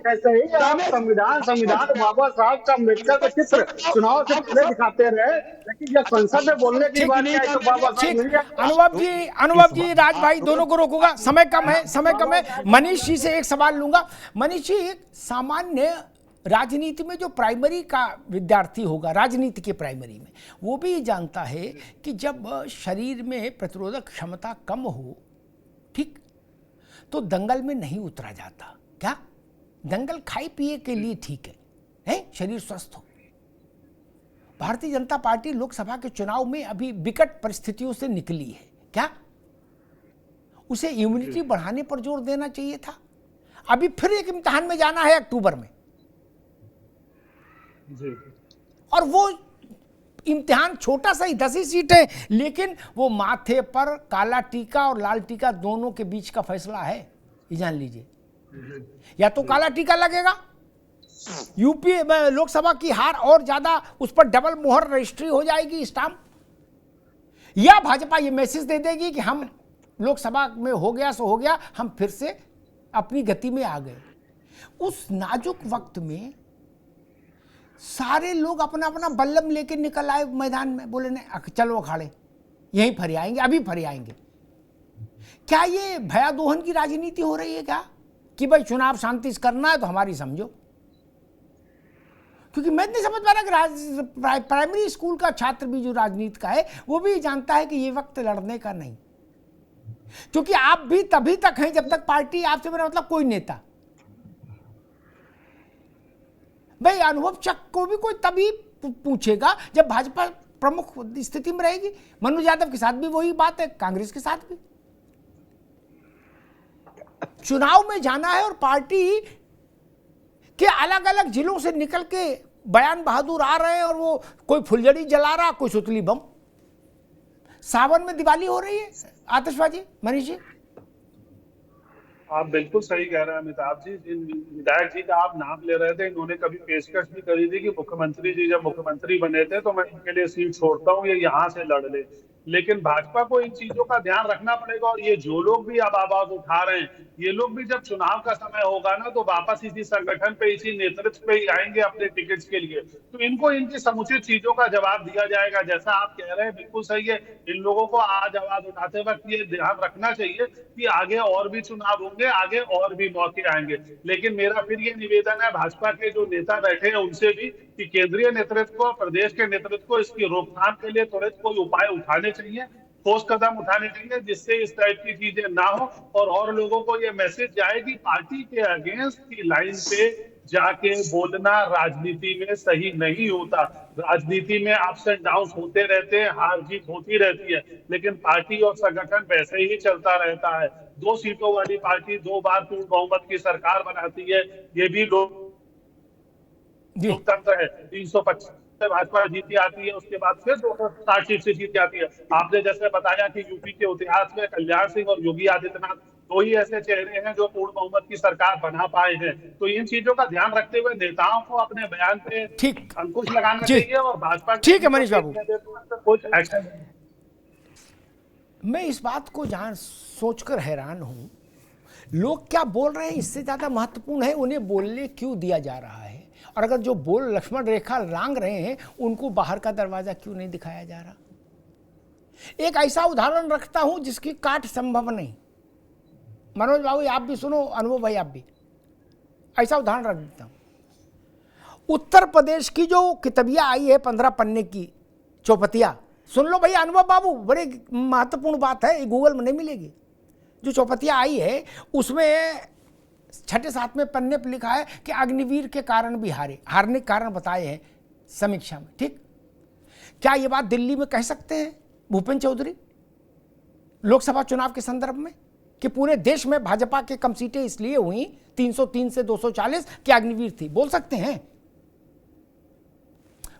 ऐसे ही आप संविधान बाबा साहब का अम्बेडकर का चित्र चुनाव से पहले दिखाते रहे, लेकिन जब संसद में बोलने की बात आई तो बाबा साहब। अनुभव जी राज भाई दोनों को रोकूंगा, समय कम है। मनीष जी से एक सवाल लूंगा। मनीष जी, एक सामान्य राजनीति में जो प्राइमरी का विद्यार्थी होगा, राजनीति के प्राइमरी में, वो भी जानता है कि जब शरीर में प्रतिरोधक क्षमता कम हो, ठीक, तो दंगल में नहीं उतरा जाता। क्या दंगल खाए पिए के लिए ठीक है, शरीर स्वस्थ हो। भारतीय जनता पार्टी लोकसभा के चुनाव में अभी विकट परिस्थितियों से निकली है, क्या उसे इम्यूनिटी बढ़ाने पर जोर देना चाहिए था? अभी फिर एक इम्तिहान में जाना है अक्टूबर में जी। और वो इम्तिहान छोटा सा ही 10 ही सीट है, लेकिन वो माथे पर काला टीका और लाल टीका दोनों के बीच का फैसला है, ये जान लीजिए। या तो काला टीका लगेगा, यूपी लोकसभा की हार और ज्यादा उस पर डबल मोहर रजिस्ट्री हो जाएगी, स्टाम्प, या भाजपा ये मैसेज दे देगी कि हम लोकसभा में हो गया सो हो गया, हम फिर से अपनी गति में आ गए। उस नाजुक वक्त में सारे लोग अपना अपना बल्लम लेके निकल आए मैदान में, बोले नहीं चलो अखाड़े यहीं फरे आएंगे, अभी फरे आएंगे। क्या ये भयादोहन की राजनीति हो रही है क्या, कि भाई चुनाव शांति से करना है तो हमारी समझो? क्योंकि मैं नहीं समझ पा रहा कि प्राइमरी स्कूल का छात्र भी जो राजनीति का है वो भी जानता है कि ये वक्त लड़ने का नहीं, क्योंकि आप भी तभी तक हैं जब तक पार्टी आपसे, मेरा मतलब कोई नेता, भाई अनुभव चक को भी कोई तभी पूछेगा जब भाजपा प्रमुख स्थिति में रहेगी। मनोज यादव के साथ भी वही बात है, कांग्रेस के साथ भी। चुनाव में जाना है और पार्टी के अलग अलग जिलों से निकल के बयान बहादुर आ रहे हैं और वो कोई फुलझड़ी जला रहा, कोई सुतली बम। सावन में दिवाली हो रही है, आतिशबाजी। मनीष जी, आप बिल्कुल सही कह रहे हैं अमिताभ जी। जिन विधायक जी का आप नाम ले रहे थे, इन्होंने कभी पेशकश भी करी थी कि मुख्यमंत्री जी जब मुख्यमंत्री बने थे तो मैं इनके लिए सीट छोड़ता हूँ, ये यहाँ से लड़ ले। लेकिन भाजपा को इन चीजों का ध्यान रखना पड़ेगा। और ये जो लोग भी अब आवाज उठा रहे हैं, ये लोग भी जब चुनाव का समय होगा ना तो वापस इसी संगठन पे, इसी नेतृत्व पे ही आएंगे अपने टिकट्स के लिए। तो इनको इनकी समुचित चीजों का जवाब दिया जाएगा। जैसा आप कह रहे हैं बिल्कुल सही है, इन लोगों को आज आवाज उठाते वक्त ये ध्यान रखना चाहिए कि आगे और भी चुनाव होंगे, आगे और भी मौके आएंगे। लेकिन मेरा फिर ये निवेदन है भाजपा के जो नेता बैठे हैं उनसे भी कि केंद्रीय नेतृत्व को, प्रदेश के नेतृत्व को इसकी रोकथाम के लिए त्वरित कोई उपाय उठाने चाहिए, ठोस कदम उठाने चाहिए, जिससे इस टाइप की चीजें ना हो और लोगों को ये मैसेज जाए कि पार्टी के अगेंस्ट की लाइन पे जाके बोलना राजनीति में सही नहीं होता। राजनीति में अप्स एंड डाउन होते रहते हैं, हार जीत होती रहती है, लेकिन पार्टी और संगठन वैसे ही चलता रहता है। 2 सीटों वाली पार्टी 2 बार पूर्ण बहुमत की सरकार बनाती है, ये भी लोकतंत्र है। 325 से भाजपा जीती आती है, उसके बाद फिर 260 सीट से जीत जाती है। आपने जैसे बताया कि यूपी के इतिहास में कल्याण सिंह और योगी आदित्यनाथ 2 ही ऐसे चेहरे हैं जो पूर्ण बहुमत की सरकार बना पाए हैं। तो इन चीजों का ध्यान रखते हुए नेताओं को अपने बयान पे ठीक अंकुश लगाना चाहिए और भाजपा ठीक है मनीष बाबू, कुछ एक्शन। मैं इस बात को सोचकर हैरान हूं, लोग क्या बोल रहे हैं इससे ज्यादा महत्वपूर्ण है उन्हें बोलने क्यों दिया जा रहा है, और अगर जो बोल लक्ष्मण रेखा लांघ रहे हैं उनको बाहर का दरवाजा क्यों नहीं दिखाया जा रहा। एक ऐसा उदाहरण रखता हूं जिसकी काट संभव नहीं। मनोज बाबू आप भी सुनो, अनुभव भाई आप भी, ऐसा उदाहरण रख देता हूं। उत्तर प्रदेश की जो किताबिया आई है 15 पन्ने की चौपतिया, सुन लो भैया अनुभव बाबू, बड़ी महत्वपूर्ण बात है, गूगल में नहीं मिलेगी। जो चौपतिया आई है उसमें 6-7वें पन्ने पर लिखा है कि अग्निवीर के कारण भी हारने के कारण बताए हैं समीक्षा में। ठीक, क्या ये बात दिल्ली में कह सकते हैं भूपेंद्र चौधरी लोकसभा चुनाव के संदर्भ में कि पूरे देश में भाजपा के कम सीटें इसलिए हुई 303 से 240 कि अग्निवीर थी? बोल सकते हैं?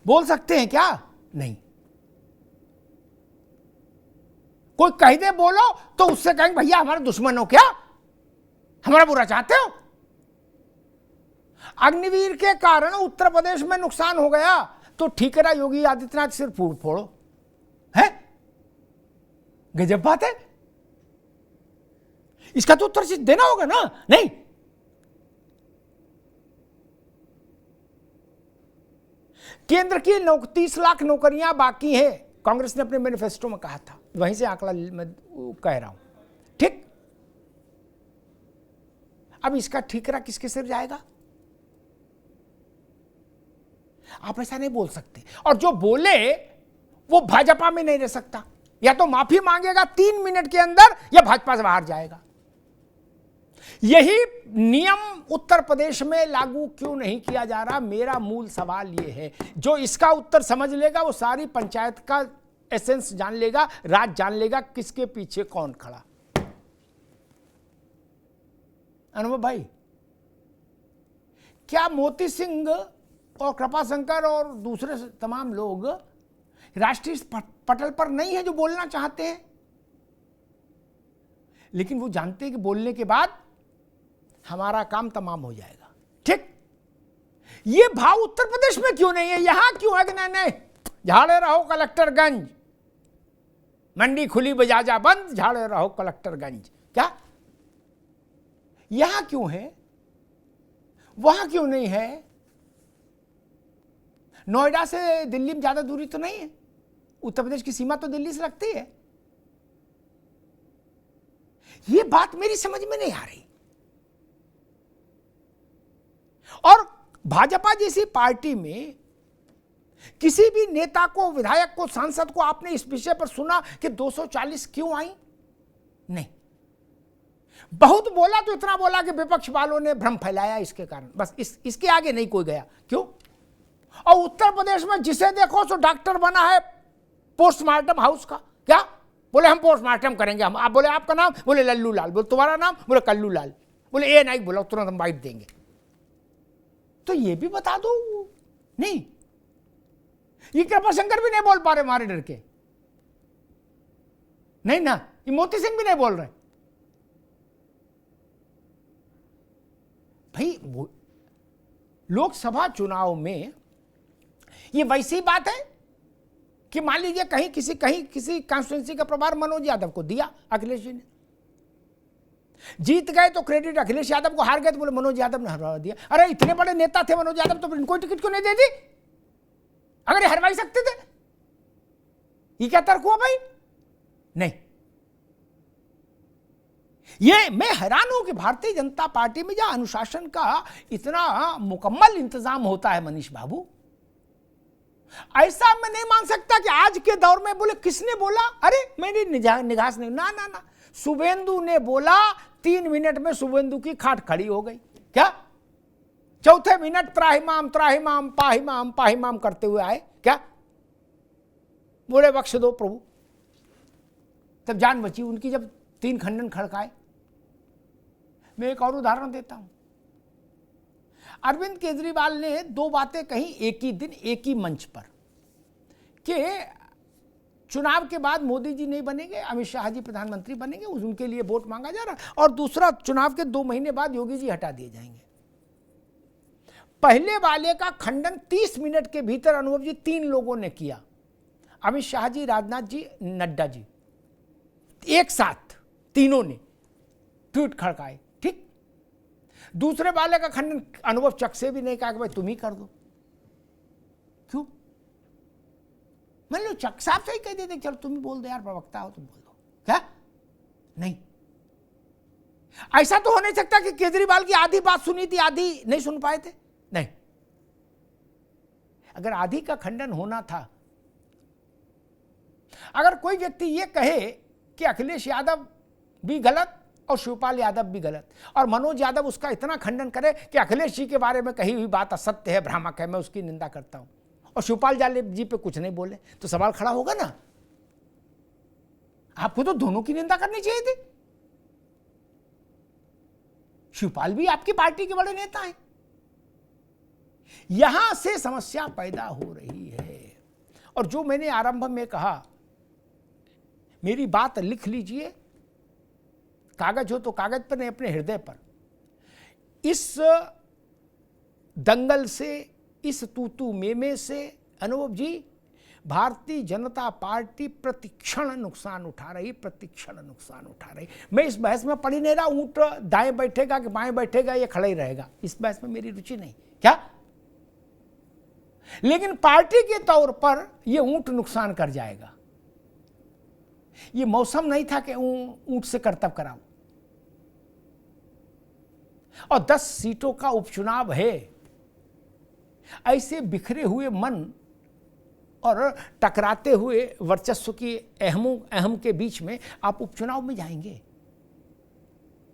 बोल सकते हैं क्या? नहीं। कोई कह दे बोलो तो उससे कहेंगे भैया हमारे दुश्मन हो क्या, हमारा बुरा चाहते हो? अग्निवीर के कारण उत्तर प्रदेश में नुकसान हो गया तो ठीक है, योगी आदित्यनाथ सिर फूट फोड़ो, है गजब बात है। इसका तो उत्तर देना होगा ना। नहीं, केंद्र की 30 लाख नौकरियां बाकी हैं, कांग्रेस ने अपने मैनिफेस्टो में कहा था, वहीं से आंकड़ा मैं कह रहा हूं। ठीक, अब इसका ठीकरा किसके सिर जाएगा? आप ऐसा नहीं बोल सकते। और जो बोले वो भाजपा में नहीं रह सकता, या तो माफी मांगेगा 3 मिनट के अंदर या भाजपा से बाहर जाएगा। यही नियम उत्तर प्रदेश में लागू क्यों नहीं किया जा रहा, मेरा मूल सवाल यह है। जो इसका उत्तर समझ लेगा वो सारी पंचायत का एसेंस जान लेगा, राज जान लेगा, किसके पीछे कौन खड़ा। अनुभव भाई, क्या मोती सिंह और कृपाशंकर और दूसरे तमाम लोग राष्ट्रीय पटल पर नहीं है जो बोलना चाहते हैं, लेकिन वो जानते हैं कि बोलने के बाद हमारा काम तमाम हो जाएगा। ठीक, ये भाव उत्तर प्रदेश में क्यों नहीं है? यहां क्यों है कि नहीं झाड़े रहो कलेक्टरगंज, मंडी खुली बजाजा बंद, झाड़े रहो कलेक्टरगंज। क्या यहां क्यों है, वहां क्यों नहीं है? नोएडा से दिल्ली में ज्यादा दूरी तो नहीं है, उत्तर प्रदेश की सीमा तो दिल्ली से लगती है। यह बात मेरी समझ में नहीं आ रही। और भाजपा जैसी पार्टी में किसी भी नेता को, विधायक को, सांसद को आपने इस विषय पर सुना कि 240 क्यों आई? नहीं। बहुत बोला तो इतना बोला कि विपक्ष वालों ने भ्रम फैलाया इसके कारण, बस इसके आगे नहीं कोई गया। क्यों? और उत्तर प्रदेश में जिसे देखो तो डॉक्टर बना है पोस्टमार्टम हाउस का। क्या बोले? हम पोस्टमार्टम करेंगे। हम, आप बोले आपका नाम? बोले लल्लू लाल। बोले तुम्हारा नाम? बोले कल्लू लाल। बोले ए नहीं बोला, तुरंत हम वाइट देंगे। तो ये भी बता दो। नहीं, ये कृपाशंकर भी नहीं बोल पा रहे मारे डर के, नहीं ना, ये मोती सिंह भी नहीं बोल रहे। भाई लोकसभा चुनाव में ये वैसी बात है कि मान लीजिए कहीं किसी कॉन्स्टिट्यूंसी का प्रभार मनोज यादव को दिया, अखिलेश जी ने जीत गए तो क्रेडिट अखिलेश यादव को, हार गए तो बोले मनोज यादव ने हरवा दिया। अरे इतने बड़े नेता थे मनोज यादव, तो इनको टिकट क्यों नहीं दे दी? अगर ये हरवाई सकते थे। ये क्या तर्क हुआ भाई? नहीं। ये मैं हैरान हूं कि भारतीय जनता पार्टी में जहां अनुशासन का इतना मुकम्मल इंतजाम होता है मनीष बाबू, ऐसा मैं नहीं मान सकता कि आज के दौर में बोले किसने बोला, अरे मेरी निगाह नहीं, ना ना ना, शुभेंदु ने बोला, 3 मिनट में शुभेंदु की खाट खड़ी हो गई। क्या? चौथे मिनट त्राहिमाम त्राहिमाम पाहिमाम पाहिमाम करते हुए आए। क्या? बोले बख्श दो प्रभु। तब जान बची उनकी जब 3 खंडन खड़काए। मैं एक और उदाहरण देता हूं। अरविंद केजरीवाल ने 2 बातें कही एक ही दिन एक ही मंच पर कि चुनाव के बाद मोदी जी नहीं बनेंगे, अमित शाह जी प्रधानमंत्री बनेंगे, उनके लिए वोट मांगा जा रहा, और दूसरा चुनाव के 2 महीने बाद योगी जी हटा दिए जाएंगे। पहले वाले का खंडन 30 मिनट के भीतर अनुभव जी 3 लोगों ने किया, अमित शाह जी, राजनाथ जी, नड्डा जी, एक साथ तीनों ने ट्वीट खड़काए। ठीक। दूसरे वाले का खंडन अनुभव चक से भी नहीं कहा कि भाई तुम ही कर दो। क्यों? मान लो चक साहब से ही कह देते चलो तुम ही बोल दो यार, प्रवक्ता हो तुम बोल दो। क्या? नहीं। ऐसा तो हो नहीं सकता कि केजरीवाल की आधी बात सुनी थी, आधी नहीं सुन पाए थे। नहीं। अगर आधी का खंडन होना था, अगर कोई व्यक्ति यह कहे कि अखिलेश यादव भी गलत और शिवपाल यादव भी गलत, और मनोज यादव उसका इतना खंडन करे कि अखिलेश जी के बारे में कही हुई बात असत्य है, भ्रामक है, मैं उसकी निंदा करता हूं, और शिवपाल यादव जी पे कुछ नहीं बोले, तो सवाल खड़ा होगा ना, आपको तो दोनों की निंदा करनी चाहिए थी। शिवपाल भी आपकी पार्टी के बड़े नेता हैं। यहां से समस्या पैदा हो रही है। और जो मैंने आरंभ में कहा, मेरी बात लिख लीजिए, कागज हो तो कागज पर, नहीं अपने हृदय पर। इस दंगल से, इस तूतू मेमे से अनुभव जी भारतीय जनता पार्टी प्रतिक्षण नुकसान उठा रही, प्रतिक्षण नुकसान उठा रही। मैं इस बहस में पड़ी नहीं रहा, ऊंट दाएं बैठेगा कि बाएं बैठेगा, ये खड़ा ही रहेगा, इस बहस में मेरी रुचि नहीं। क्या? लेकिन पार्टी के तौर पर यह ऊंट नुकसान कर जाएगा। यह मौसम नहीं था कि ऊंट से करतब कराऊं। और 10 सीटों का उपचुनाव है। ऐसे बिखरे हुए मन और टकराते हुए वर्चस्व की अहम के बीच में आप उपचुनाव में जाएंगे,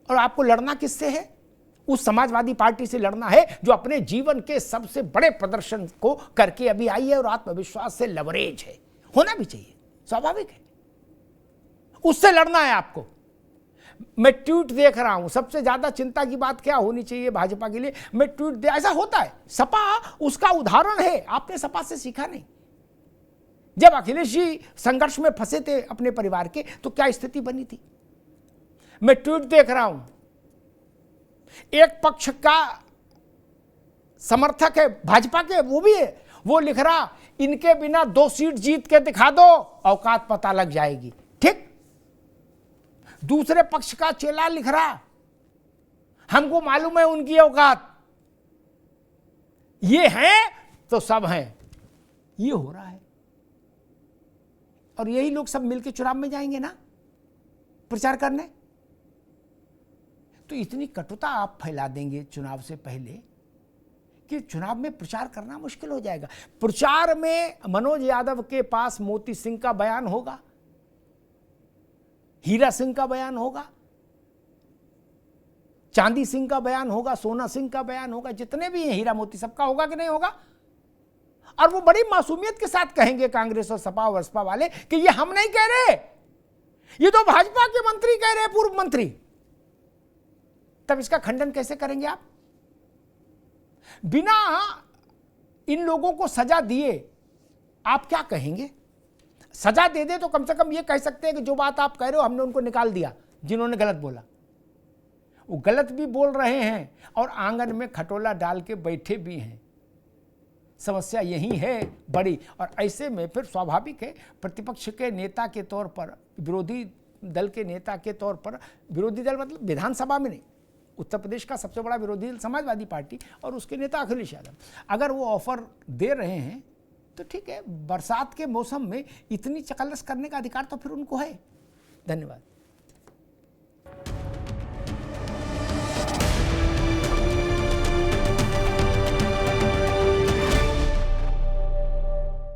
और आपको लड़ना किससे है? उस समाजवादी पार्टी से लड़ना है जो अपने जीवन के सबसे बड़े प्रदर्शन को करके अभी आई है और आत्मविश्वास से लवरेज है। होना भी चाहिए, स्वाभाविक है, उससे लड़ना है आपको। मैं ट्वीट देख रहा हूं, सबसे ज्यादा चिंता की बात क्या होनी चाहिए भाजपा के लिए? मैं ट्वीट ऐसा होता है, सपा उसका उदाहरण है। आपने सपा से सीखा नहीं। जब अखिलेश जी संघर्ष में फंसे थे अपने परिवार के, तो क्या स्थिति बनी थी? मैं ट्वीट देख रहा हूं, एक पक्ष का समर्थक है भाजपा के, वो भी है, वो लिख रहा इनके बिना 2 सीट जीत के दिखा दो, औकात पता लग जाएगी। दूसरे पक्ष का चेला लिख रहा, हमको मालूम है उनकी औकात, ये हैं तो सब हैं, ये हो रहा है। और यही लोग सब मिलकर चुनाव में जाएंगे ना प्रचार करने। तो इतनी कटुता आप फैला देंगे चुनाव से पहले कि चुनाव में प्रचार करना मुश्किल हो जाएगा। प्रचार में मनोज यादव के पास मोती सिंह का बयान होगा, हीरा सिंह का बयान होगा, चांदी सिंह का बयान होगा, सोना सिंह का बयान होगा, जितने भी हैं हीरा मोती, सबका होगा कि नहीं होगा। और वो बड़ी मासूमियत के साथ कहेंगे कांग्रेस और सपा और बसपा वाले कि ये हम नहीं कह रहे, ये तो भाजपा के मंत्री कह रहे हैं, पूर्व मंत्री। तब इसका खंडन कैसे करेंगे आप? बिना इन लोगों को सजा दिए आप क्या कहेंगे? सजा दे दे तो कम से कम ये कह सकते हैं कि जो बात आप कह रहे हो हमने उनको निकाल दिया, जिन्होंने गलत बोला। वो गलत भी बोल रहे हैं और आंगन में खटोला डाल के बैठे भी हैं। समस्या यही है बड़ी। और ऐसे में फिर स्वाभाविक है प्रतिपक्ष के नेता के तौर पर, विरोधी दल के नेता के तौर पर, विरोधी दल मतलब विधानसभा में नहीं, उत्तर प्रदेश का सबसे बड़ा विरोधी दल समाजवादी पार्टी और उसके नेता अखिलेश यादव, अगर वो ऑफर दे रहे हैं तो ठीक है, बरसात के मौसम में इतनी चकलस करने का अधिकार तो फिर उनको है। धन्यवाद।